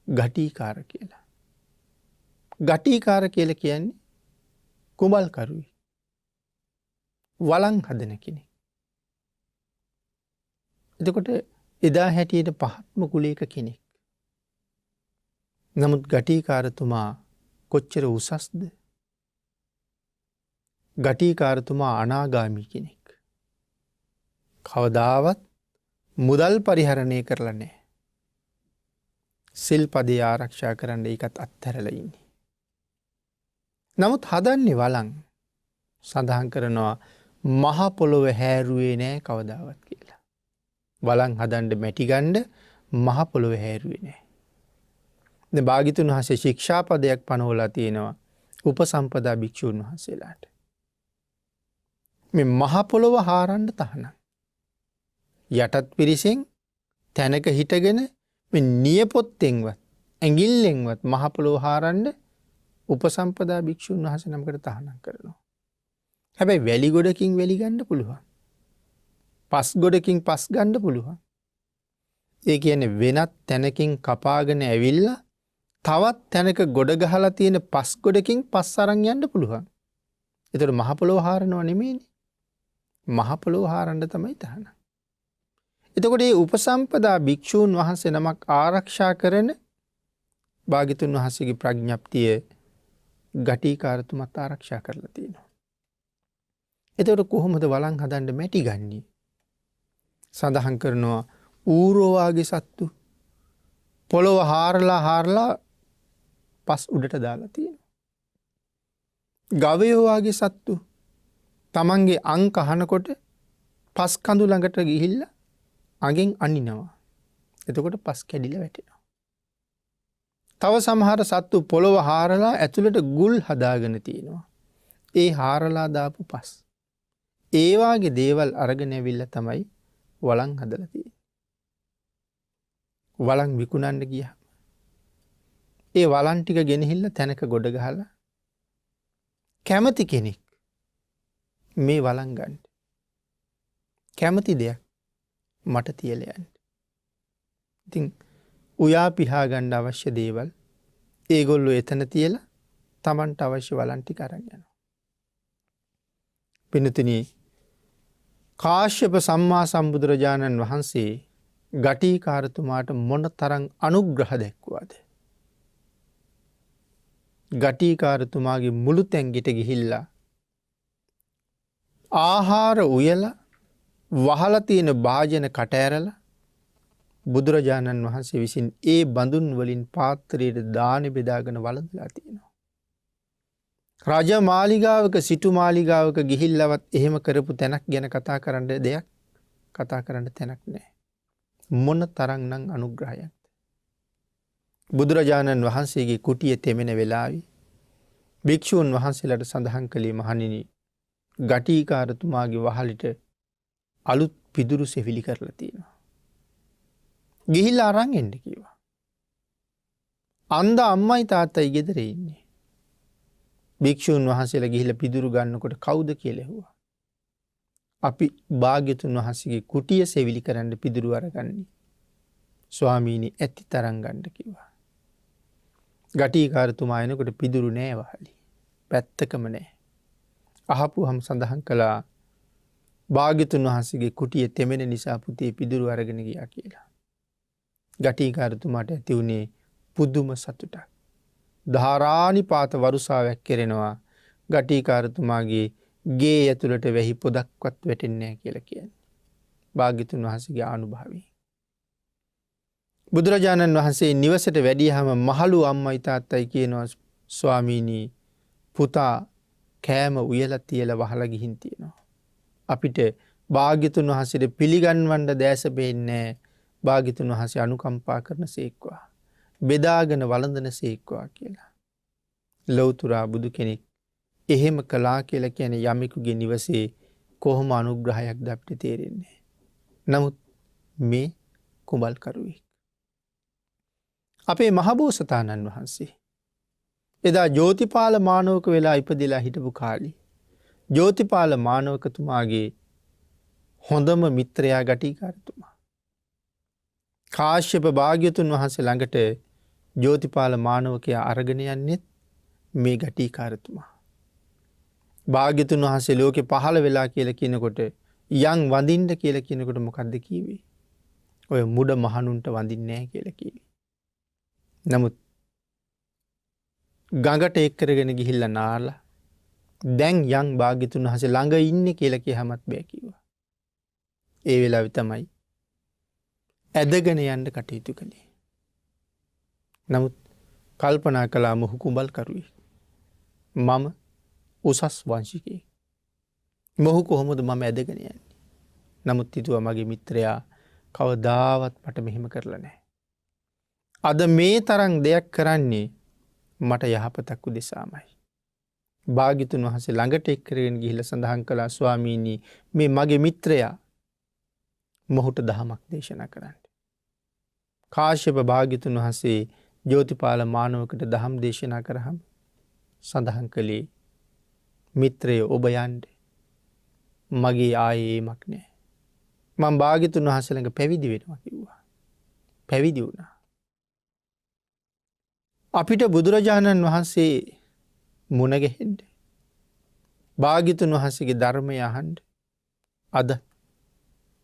ගටීකාර කියලා. ගටීකාර කියලා කියන්නේ කුඹල්කරුයි. වලං හදන කෙනෙක්. එතකොට එදා හැටියට පහත්ම කුලයක කෙනෙක්. නමුත් ගටීකාරතුමා කොච්චර උසස්ද? ගටීකාරතුමා අනාගාමී කෙනෙක්. කවදාවත් මුදල් පරිහරණය කරලා නෑ. සිල්පදේ ආරක්ෂා කරන්න ඒකත් අත්හැරලා ඉන්නේ. නමුත් හදන්නේ වලං. සඳහන් කරනවා මහ පොළොව හැරුවේ නෑ කවදාවත් කියලා. වලං හදන්න මැටි ගන්න මහ පොළොව හැරුවේ නෑ. දැන් භාග්‍යතුන් වහන්සේ ශික්ෂාපදයක් පනවලා තියෙනවා උපසම්පදා භික්ෂූන් වහන්සේලාට. මේ මහ පොළොව හාරන්න තහනම්. යටත් පිරිසෙන් තැනක හිටගෙන මේ නියපොත්තෙන්වත් ඇඟිල්ලෙන්වත් මහ පොළොව හාරන්න උපසම්පදා භික්ෂූන් වහන්සේ නමකට තහනම් කරනවා. හැබැයි වැලි ගොඩකින් වැලි ගන්න පුළුවන්. පස් ගොඩකින් පස් ගන්න පුළුවන්. ඒ කියන්නේ වෙනත් තැනකින් කපාගෙන ඇවිල්ලා තවත් තැනක ගොඩ ගහලා තියෙන පස් ගොඩකින් පස් අරන් යන්න පුළුවන්. ඒතර මහ පොළොව හාරනව නෙමෙයිනේ. මහ පොළොව හාරන්න තමයි තහනම්. එතකොට මේ උපසම්පදා භික්ෂූන් වහන්සේ නමක් ආරක්ෂා කරන භාග්‍යතුන් වහන්සේගේ ප්‍රඥප්තිය ගටීකාරතුමත් ආරක්ෂා කරලා තියෙනවා. එතකොට කොහොමද වලං හදන්න මැටි ගන්නේ? සඳහන් කරනවා ඌරෝ වාගේ සත්තු පොළොව හාරලා පස් උඩට දාලා තියෙනවා. ගවයෝ වාගේ සත්තු තමන්ගේ අං කහනකොට පස් කඳු ළඟට ගිහිල්ලා අගෙන් අනිනවා. එතකොට පස් කැඩිලා වැටෙනවා. තව සමහර සත්තු පොළොව හාරලා ඇතුළට ගුල් හදාගෙන තියෙනවා. ඒ හාරලා දාපු පස්. ඒ වාගේ දේවල් අරගෙන ඇවිල්ලා තමයි වලං හදලා තියෙන්නේ. වලං විකුණන්න ගියා. ඒ වලං ටික ගෙනහිල්ලා තැනක ගොඩ ගහලා කැමති කෙනෙක් මේ වලං ගන්න. කැමති දෙයක් මට තියලා යන්න. ඉතින් උයා පිහා ගන්න අවශ්‍ය දේවල් ඒගොල්ලෝ එතන තියලා Tamanට අවශ්‍ය වලං ටික අරන් යනවා. පින්තුනි, කාශ්‍යප සම්මා සම්බුදුරජාණන් වහන්සේ ගටීකාරතුමාට මොන තරම් අනුග්‍රහ දැක්වුවාද? ගටීකාරතුමාගේ මුළු තැන්ගිට ගිහිල්ලා ආහාර උයලා වහලා තියෙන භාජන කට ඇරලා බුදුරජාණන් වහන්සේ විසින් ඒ බඳුන් වලින් පාත්‍රයට දාන බෙදාගෙන වළඳලා තියෙනවා. රජ මාලිගාවක සිටු මාලිගාවක ගිහිල්ලවත් එහෙම කරපු තැනක් ගැන කතා කරන්න දෙයක් කතා කරන්න තැනක් නැහැ. මොන තරම්නම් අනුග්‍රහයක්ද? බුදුරජාණන් වහන්සේගේ කුටිය තෙමෙන වෙලාවේ භික්ෂූන් වහන්සේලාට සඳහන් කළේ මහණෙනි, ගටීකාරතුමාගේ වහලට අලුත් පිදුරු සෙවිලි කරලා තියෙනවා. ගිහිල්ලා අරන් එන්න කිව්වා. අන්ද අම්මයි තාත්තයි ගෙදර ඉන්නේ. භික්ෂූන් වහන්සේලා ගිහිල්ලා පිදුරු ගන්නකොට කවුද කියලා ඇහුවා. අපි භාග්‍යතුන් වහන්සේගේ කුටිය සෙවිලි කරන්න පිදුරු අරගන්නේ. ස්වාමීනි ඇති තරම් ගන්න කිව්වා. ගටීකාරතුමා එනකොට පිදුරු නෑ වහලි. පැත්තකම නෑ. අහපුවහම සඳහන් කළා භාග්‍යතුන් වහන්සේගේ කුටිය තෙමෙන නිසා පුතේ පිදුරු අරගෙන ගියා කියලා. ගටීකාරතුමාට ඇති වුණේ පුදුම සතුටක්. ධාරානිපාත වරුසාවක් කෙරෙනවා. ගටීකාරතුමාගේ ගේ ඇතුළට වැහි පොදක්වත් වැටෙන්නේ නැහැ කියලා කියන්නේ. භාග්‍යතුන් වහන්සේගේ ආනුභාවය. බුදුරජාණන් වහන්සේ නිවසට වැඩියහම මහලු අම්මයි තාත්තයි කියනවා ස්වාමීනි පුතා කෑම උයලා තියලා වහලා ගිහින් තියෙනවා. අපිට භාග්‍යතුන් වහන්සේට පිළිගන්වන්න දැස බෙන්නේ භාග්‍යතුන් වහන්සේ අනුකම්පා කරන සේක්වා. බෙදාගෙන වළඳන සේක්වා කියලා. ලෞතුරා බුදු කෙනෙක් එහෙම කළා කියලා කියන්නේ යමෙකුගේ නිවසේ කොහොම අනුග්‍රහයක්ද අපිට තේරෙන්නේ. නමුත් මේ කුඹල්කරුවෙක්. අපේ මහබෝසතාණන් වහන්සේ එදා ජෝතිපාල මානවක වෙලා ඉපදිලා හිටපු කාලේ ජෝතිපාල මානවකතුමාගේ හොඳම මිත්‍රයා ගටීකාරතුමා. කාශ්‍යප භාග්‍යතුන් වහන්සේ ළඟට ජෝතිපාල මානවකයා අරගෙන යන්නෙත් මේ ගටිකාරතුමා. භාග්‍යතුන් වහන්සේ ලෝකෙ පහළ වෙලා කියලා කියනකොට යං වඳින්න කියලා කියනකොට මොකද්ද කිව්වේ? ඔය මුඩ මහණුන්ට වඳින්නේ නැහැ කියලා කිව්වේ. නමුත් ගඟට එක් කරගෙන ගිහිල්ලා නාලා දැන් යං භාග්‍යතුන් වහන්සේ ළඟ ඉන්නේ කියලා කියහමත් බෑ කිව්වා. ඒ වෙලාවේ තමයි ඇදගෙන යන්න කටයුතු කළේ. නමුත් කල්පනා කළා මොහු කුඹල් කරුවේ. මම උසස් වංශිකයෙක්. මොහු කොහොමද මම ඇදගෙන යන්නේ? නමුත් හිතුවා මගේ මිත්‍රයා කවදාවත් මට මෙහෙම කරලා නැහැ. අද මේ තරම් දෙයක් කරන්නේ මට යහපතක් උදෙසාමයි. භාග්‍යතුන් වහන්සේ ළඟට එක් කරගෙන ගිහිල්ලා සඳහන් කළා ස්වාමීනි මේ මගේ මිත්‍රයා මොහුට දහමක් දේශනා කරන්න. කාශ්‍යප භාග්‍යතුන් වහන්සේ ජෝතිපාල මානවකට දහම් දේශනා කරාම සඳහන් කළේ මිත්‍රය ඔබ යන්න මගේ ආයේ ඒමක් නැහැ. මම භාග්‍යතුන් වහන්සේ ළඟ පැවිදි වෙනවා කිව්වා. පැවිදි වුණා. අපිට බුදුරජාණන් වහන්සේ මුණ ගැහෙන්න භාග්‍යතුන් වහන්සේගේ ධර්මය අහන්න අද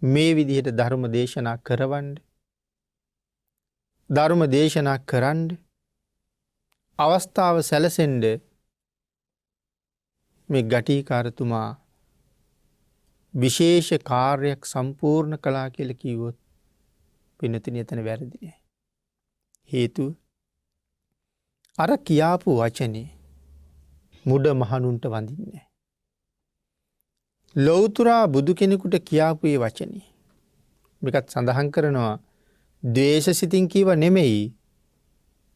මේ විදිහට ධර්ම දේශනා කරවන්න ධර්ම දේශනා කරන්න අවස්ථාව සැලසෙන්න මේ ගටිකාරතුමා විශේෂ කාර්යයක් සම්පූර්ණ කළා කියලා කිව්වොත් පින්නතින එතන වැරදි නෑ. හේතුව අර කියාපු වචනේ මුඩ මහණුන්ට වඳින්නේ. ලෞතුරා බුදු කෙනෙකුට කියාපු ඒ වචනේ මේකත් සඳහන් කරනවා ද්වේෂසිතින් කීව නෙමෙයි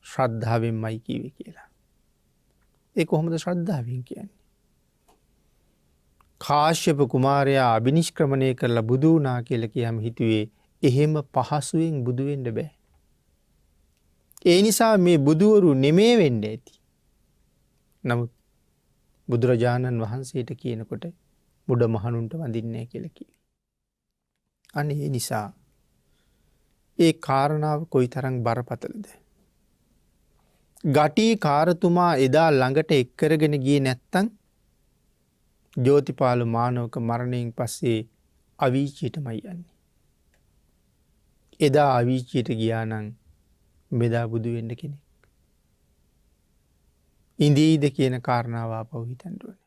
ශ්‍රද්ධාවෙන්මයි කීවේ කියලා. ඒ කොහොමද ශ්‍රද්ධාවෙන් කියන්නේ? කාශ්‍යප කුමාරයා අබිනිෂ්ක්‍රමණය කරලා බුදු වුණා කියලා කියම හිතුවේ එහෙම පහසුවෙන් බුදු වෙන්න බෑ. ඒ නිසා මේ බුදුවරු නෙමේ වෙන්න ඇති. නමුත් බුදුරජාණන් වහන්සේට කියනකොට මුඩ මහණුන්ට වඳින්නේ නැහැ කියලා කිව්වේ. අනේ ඒ නිසා ඒ කාරණාව කොයිතරම් බරපතලද? ගටිකාරතුමා එදා ළඟට එක් කරගෙන ගියේ නැත්තම් ජෝතිපාල මානවක මරණයෙන් පස්සේ අවීචියටමයි යන්නේ. එදා අවීචියට ගියා නම් මෙදා බුදු වෙන්න කෙනෙක් ඉඳීද කියන කාරණාව ආපහු හිතන්න ඕනේ.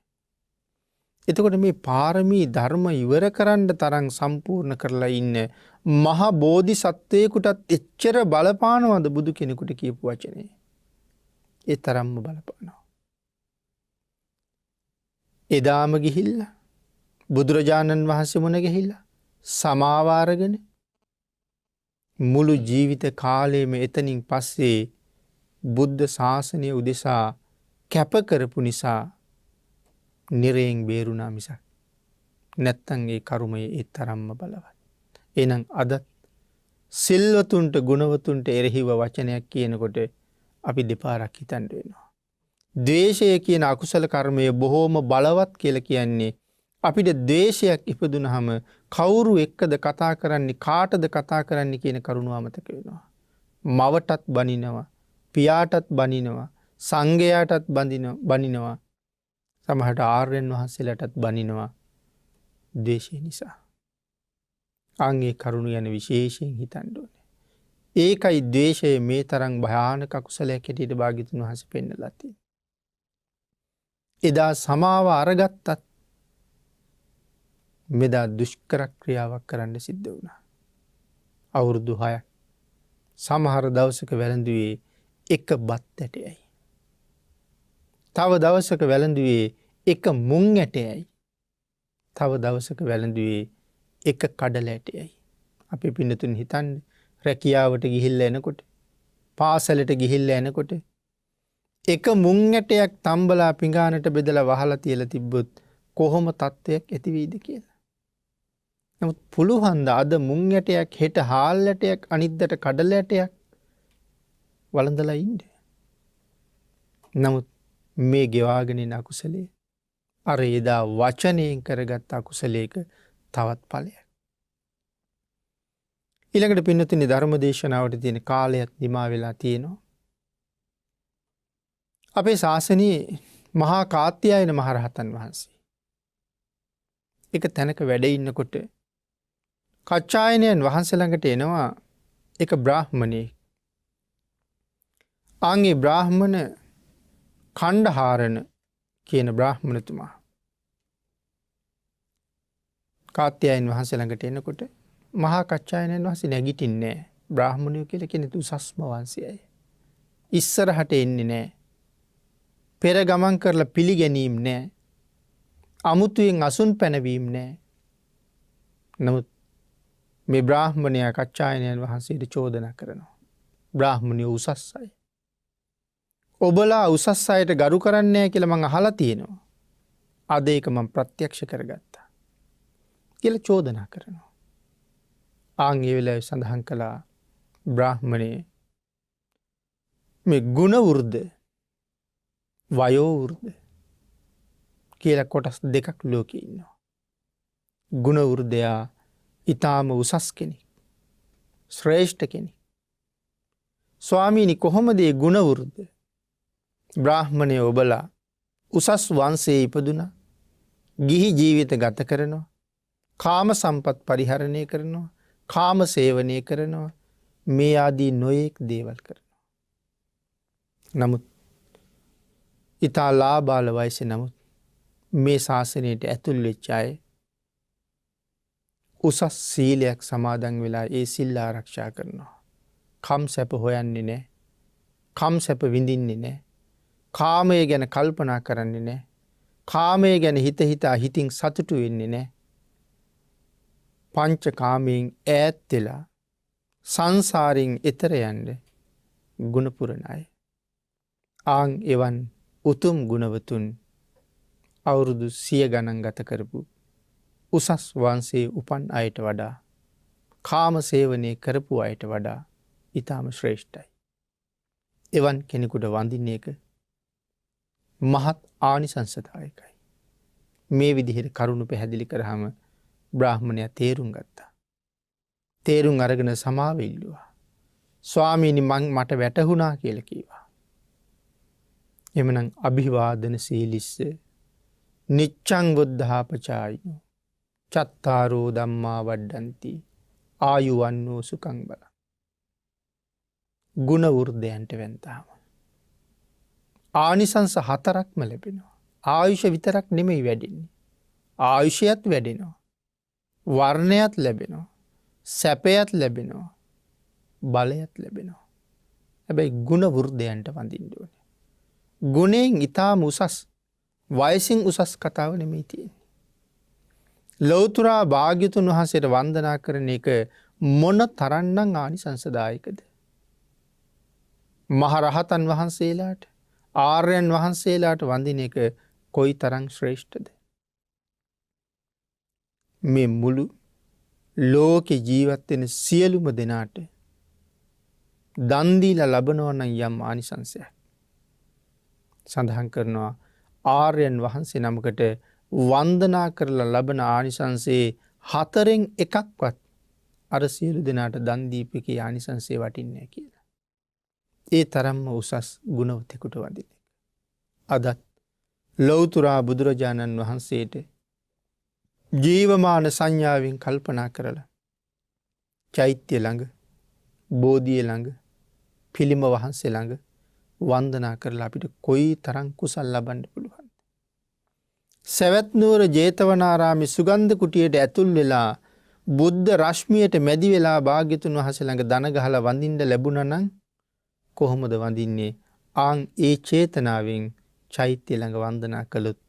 එතකොට මේ පාරමී ධර්ම ඉවර කරන්න තරම් සම්පූර්ණ කරලා ඉන්න මහ බෝධිසත්වයෙකුටත් එච්චර බලපානවද බුදු කෙනෙකුට කියපු වචනේ? ඒ තරම්ම බලපානවා. එදාම ගිහිල්ලා බුදුරජාණන් වහන්සේ මුණ ගැහිලා සමාව අරගෙන මුළු ජීවිත කාලයේම එතනින් පස්සේ බුද්ධ ශාසනය උදෙසා කැප කරපු නිසා නිරයෙන් බේරුණා මිසක් නැත්තම් ඒ කර්මය ඒ තරම්ම බලවත්. එහෙනම් අද සිල්වතුන්ට ගුණවතුන්ට එරෙහිව වචනයක් කියනකොට අපි දෙපාරක් හිතන්න වෙනවා. ද්වේෂය කියන අකුසල කර්මය බොහෝම බලවත් කියලා කියන්නේ අපිට ද්වේෂයක් ඉපදුනහම කවුරු එක්කද කතා කරන්නේ කාටද කතා කරන්නේ කියන කරුණාව අමතක වෙනවා. මවටත් බනිනවා, පියාටත් බනිනවා, සංඝයාටත් බනිනවා, සමහරට ආර්යයන් වහන්සේලාටත් බනිනවා ද්වේෂය නිසා. අංගේ කරුණ යන විශේෂයෙන් හිතන්න ඕනේ. ඒකයි ද්වේෂය මේ තරම් භයානක අකුසලයක් හැටියට භාග්‍යතුන් වහන්සේ පෙන්නලා තියෙන්නේ. එදා සමාව අරගත්තත් මෙදා දුෂ්කර ක්‍රියාවක් කරන්න සිද්ධ වුණා. අවුරුදු 6ක් සමහර දවසක වැළඳුවේ එක බත් ඇටයයි. තව දවසක වැළඳුවේ එක මුං ඇටයයි. තව දවසක වැළඳුවේ එක කඩල ඇටයයි. අපි පින්නතුන් හිතන්නේ රැකියාවට ගිහිල්ලා එනකොට පාසලට ගිහිල්ලා එනකොට එක මුං ඇටයක් තම්බලා පිඟානට බෙදලා වහලා තියලා තිබ්බොත් කොහොම තත්ත්වයක් ඇති වෙයිද කියලා. නමුත් පුළුවන් ද අද මුං ඇටයක් හෙට හාල් ඇටයක් අනිද්දාට කඩල ඇටයක් වළඳලා ඉන්න. නමුත් මේ ගෙවාගෙන යන අකුසලයේ අර එදා වචනයෙන් කරගත් අකුසලයක තවත් ඵලයක්. ඊළඟට පින්නතුනි ධර්ම දේශනාවට තියෙන කාලයත් නිමා වෙලා තියෙනවා. අපේ ශාසනයේ මහා කාත්‍යයන මහරහතන් වහන්සේ. එක තැනක වැඩ ඉන්නකොට කච්චායනයන් වහන්සේ ළඟට එනවා එක බ්‍රාහ්මණයෙක්. ආන්ගේ බ්‍රාහ්මණ කණ්ඩහාරණ කියන බ්‍රාහ්මණතුමා කාත්‍යයන් වහන්සේ ළඟට එනකොට මහා කච්චායනයන් වහන්සේ නැගිටින්නේ නැහැ. බ්‍රාහ්මණයෝ කියලා කෙනෙක් උසස්ම වංශයයි. ඉස්සරහට එන්නේ නැහැ. පෙර ගමන් කරලා පිළිගැනීම නැහැ. අමුතුවෙන් අසුන් පැනවීම නැහැ. නමුත් මේ බ්‍රාහ්මණයා කච්චායනයන් වහන්සේට චෝදනා කරනවා. බ්‍රාහ්මණයෝ උසස් අය. ඔබලා උසස් අයට ගරු කරන්නේ නැහැ කියලා මං අහලා තියෙනවා. අද ඒක මම ප්‍රත්‍යක්ෂ කරගත්තා. කියලා චෝදනා කරනවා. ආන් ඒ වෙලාවේ සඳහන් කළා බ්‍රාහ්මණේ මේ ගුණ වෘද්ධ වයෝ වෘද්ධ කියලා කොටස් දෙකක් ලෝකේ ඉන්නවා. ගුණ වෘද්ධයා ඊටාම උසස් කෙනෙක්. ශ්‍රේෂ්ඨ කෙනෙක්. ස්වාමීනි කොහොමද මේ ගුණ වෘද්ධ බ්‍රාහ්මණය ඔබලා උසස් වංශයේ ඉපදුනා, ගිහි ජීවිත ගත කරනවා, කාම සම්පත් පරිහරණය කරනවා, කාම සේවනය කරනවා, මේ ආදී නොයෙක් දේවල් කරනවා. නමුත් ඊතා ලාබාල වයසේ නමුත් මේ ශාසනයට ඇතුල් වෙච්ච අය උසස් සීලයක් සමාදන් වෙලා ඒ සිල් ආරක්ෂා කරනවා. කම් සැප හොයන්නේ නැහැ. කම් සැප විඳින්නේ නැහැ. කාමය ගැන කල්පනා කරන්නේ නැහැ. කාමය ගැන හිතා හිතින් සතුටු වෙන්නේ නැහැ. පංච කාමයෙන් ඈත් වෙලා සංසාරයෙන් එතර යන්න ගුණ පුරන අය. ආන් එවන් උතුම් ගුණවතුන් අවුරුදු 100 ගණන් ගත කරපු උසස් වංශයේ උපන් අයට වඩා කාම සේවනයේ කරපු අයට වඩා ඊටාම ශ්‍රේෂ්ඨයි. එවන් කෙනෙකුට වඳින්න එක මහත් ආනිසංසදායකයි. මේ විදිහට කරුණු පැහැදිලි කරාම බ්‍රාහ්මණයා තේරුම් ගත්තා. තේරුම් අරගෙන සමාව ඉල්ලුවා. ස්වාමීනි මට වැටහුණා කියලා කිව්වා. එමනම් අභිවාදන සීලිස්ස නිච්ඡං බුද්ධාපචායිනෝ චත්තාරෝ ධම්මා වඩ්ඩಂತಿ ආයුවන්නෝ සුඛං බල. ගුණ වෘද්ධයන්ට වෙන්තාම ආනිසංස 4ක්ම ලැබෙනවා. ආයුෂ විතරක් නෙමෙයි වැඩෙන්නේ. ආයුෂයත් වැඩෙනවා. වර්ණයත් ලැබෙනවා. සැපයත් ලැබෙනවා. බලයත් ලැබෙනවා. හැබැයි ගුණ වෘද්ධයන්ට වඳින්න ඕනේ. ගුණෙන් ඊටාම උසස් වයසින් උසස් කතාව නෙමෙයි තියෙන්නේ. ලෞතුරා භාග්‍යතුන් වහන්සේට වන්දනා කරන එක මොන තරම්නම් ආනිසංසදායකද? මහරහතන් වහන්සේලාට ආර්යයන් වහන්සේලාට වඳින එක කොයි තරම් ශ්‍රේෂ්ඨද? මේ මුළු ලෝකේ ජීවත් වෙන සියලුම දෙනාට දන් දීලා ලබනවා නම් යම් ආනිසංසයක් සඳහන් කරනවා. ආර්යයන් වහන්සේ නමකට වන්දනා කරලා ලබන ආනිසංසයේ 4න් එකක්වත් අර සියලු දෙනාට දන් දීපකේ ආනිසංසය වටින්නේ නැහැ කියලා. ඒ තරම්ම උසස් ගුණවතෙකුට වඳින එක. අදත් ලෞතුරා බුදුරජාණන් වහන්සේට ජීවමාන සංඥාවෙන් කල්පනා කරලා චෛත්‍ය ළඟ, බෝධිය ළඟ, පිළිම වහන්සේ ළඟ වන්දනා කරලා අපිට කොයි තරම් කුසල් ලබන්න පුළුවන්ද? සවැත් නුවර ජේතවනාරාමේ සුගන්ධ කුටියට ඇතුල් වෙලා බුද්ධ රශ්මියට මැදි වෙලා භාග්‍යතුන් වහන්සේ ළඟ දන ගහලා වඳින්න ලැබුණා නම් කොහොමද වඳින්නේ? ආන් ඒ චේතනාවෙන් චෛත්‍ය ළඟ වන්දනා කළොත්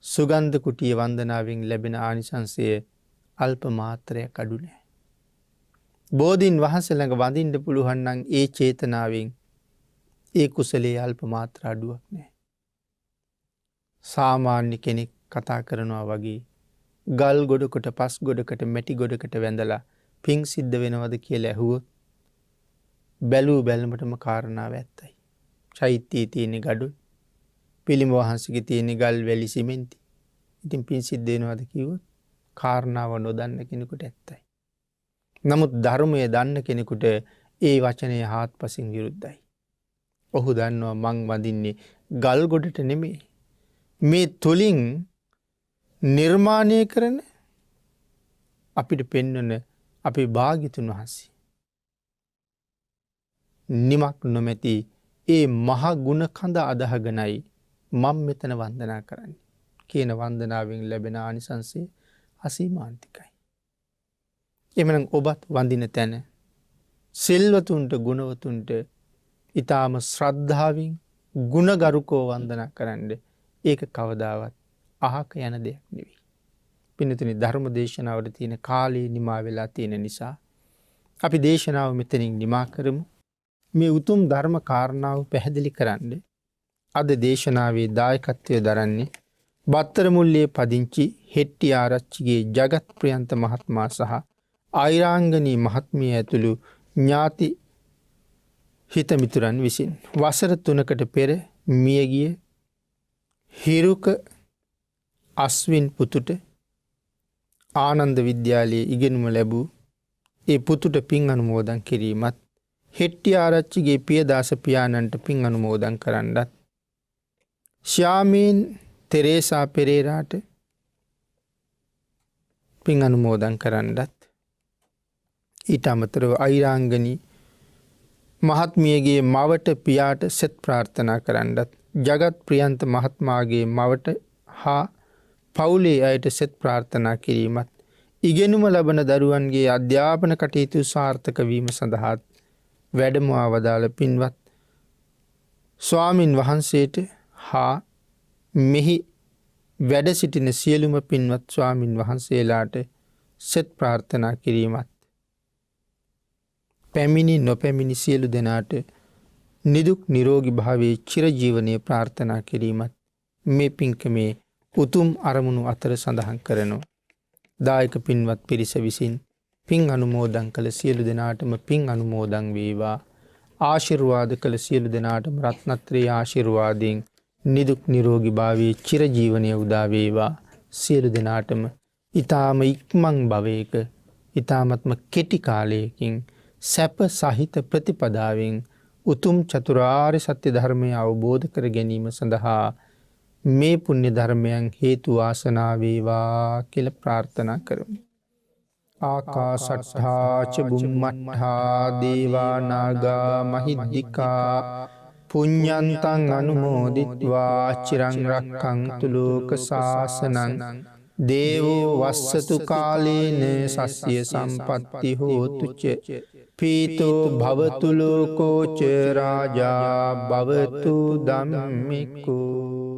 සුගන්ධ කුටිය වන්දනාවෙන් ලැබෙන ආනිසංසය අල්ප මාත්‍රයක් අඩු නැහැ. බෝධීන් වහන්සේ ළඟ වඳින්න පුළුවන් නම් ඒ චේතනාවෙන් ඒ කුසලයේ අල්ප මාත්‍ර අඩුවක් නැහැ. සාමාන්‍ය කෙනෙක් කතා කරනවා වගේ ගල් ගොඩකට පස් ගොඩකට මැටි ගොඩකට වැඳලා පිං සිද්ධ වෙනවද කියලා ඇහුවොත් බැලූ බැලමටම කාරණාව ඇත්තයි. චෛත්‍යයේ තියෙන ගඩොල්, පිළිම වහන්සේගේ තියෙන ගල් වැලි සිමෙන්ති. ඉතින් පිං සිද්ධ වෙනවද කිව්වොත් කාරණාව නොදන්න කෙනෙකුට ඇත්තයි. නමුත් ධර්මය දන්න කෙනෙකුට ඒ වචනය හාත්පසින් විරුද්ධයි. ඔහු දන්නවා මං වඳින්නේ ගල් ගොඩට නෙමේ. මේ තුලින් නිර්මාණය කරන අපිට පෙන්වන අපේ භාග්‍යතුන් වහන්සේ. නිමක් නොමැති ඒ මහා ගුණ කඳ අදහගෙනයි මම මෙතන වන්දනා කරන්නේ. කියන වන්දනාවෙන් ලැබෙන ආනිසංසය අසීමාන්තිකයි. එමනම් ඔබත් වඳින තැන සිල්වතුන්ට ගුණවතුන්ට ඊටාම ශ්‍රද්ධාවෙන් ගුණගරුකව වන්දනා කරන්න. ඒක කවදාවත් අහක යන දෙයක් නෙවෙයි. පින්නතුනි ධර්ම දේශනාවල තියෙන කාලේ නිමා වෙලා තියෙන නිසා අපි දේශනාව මෙතනින් නිමා කරමු. මේ උතුම් ධර්ම කාරණාව පැහැදිලි කරන්න අද දේශනාවේ දායකත්වය දරන්නේ බත්තර මුල්ලේ පදිංචි හෙට්ටි ආරච්චිගේ ජගත් ප්‍රියන්ත මහත්මයා සහ ආයිරාංගනී මහත්මිය ඇතුළු ඥාති හිතමිතුරන් විසින් වසර 3කට පෙර මියගිය හිරුක අස්වින් පුතුට ආනන්ද විද්‍යාලයේ ඉගෙනුම ලැබූ ඒ පුතුට පින් අනුමෝදන් කිරීමත් හෙට්ටි ආරච්චිගේ පියදාස පියාණන්ට පින් අනුමෝදන් කරන්නත් ශ්‍යාමීන් තෙරේසා පෙරේරාට පින් අනුමෝදන් කරන්නත් ඊට අමතරව අයිරාංගනී මහත්මියගේ මවට පියාට සෙත් ප්‍රාර්ථනා කරන්නත් ජගත් ප්‍රියන්ත මහත්මයාගේ මවට හා පවුලේ අයට සෙත් ප්‍රාර්ථනා කිරීමත් ඉගෙනුම ලබන දරුවන්ගේ අධ්‍යාපන කටයුතු සාර්ථක වීම සඳහා වැඩම අවදාළ පින්වත් ස්වාමින් වහන්සේට හා මෙහි වැඩ සිටින සියලුම පින්වත් ස්වාමින් වහන්සේලාට සෙත් ප්‍රාර්ථනා කිරීමත් පැමිණි නොපැමිණි සියලු දෙනාට නිදුක් නිරෝගී භාවයේ චිරජීවනයේ ප්‍රාර්ථනා කිරීමත් මේ පින්කමේ උතුම් අරමුණු අතර සඳහන් කරනවා. දායක පින්වත් පිරිස විසින් පින් අනුමෝදන් කළ සියලු දෙනාටම පින් අනුමෝදන් වේවා. ආශිර්වාද කළ සියලු දෙනාටම රත්නත්‍රයේ ආශිර්වාදයෙන් නිදුක් නිරෝගී භාවයේ චිරජීවනයේ උදා වේවා. සියලු දෙනාටම ඊ타ම ඉක්මන් භවයක ඊ타මත්ම කෙටි කාලයකින් සැප සහිත ප්‍රතිපදාවෙන් උතුම් චතුරාර්ය සත්‍ය ධර්මය අවබෝධ කර ගැනීම සඳහා මේ පුණ්‍ය ධර්මයන් හේතු වාසනා වේවා කියලා ප්‍රාර්ථනා කරමු. ආකාශට්ඨා ච බුම්මට්ඨා දේවා නාග මහිද්దికා පුඤ්ඤන්තං අනුමෝදිත්වා චිරං රක්ඛන්තු ලෝක සාසනං දේවෝ වස්සතු කාලේන සස්ය සම්පත්ති හෝතු ච පීතෝ භවතු ලෝකෝ ච රාජා භවතු ධම්මිකෝ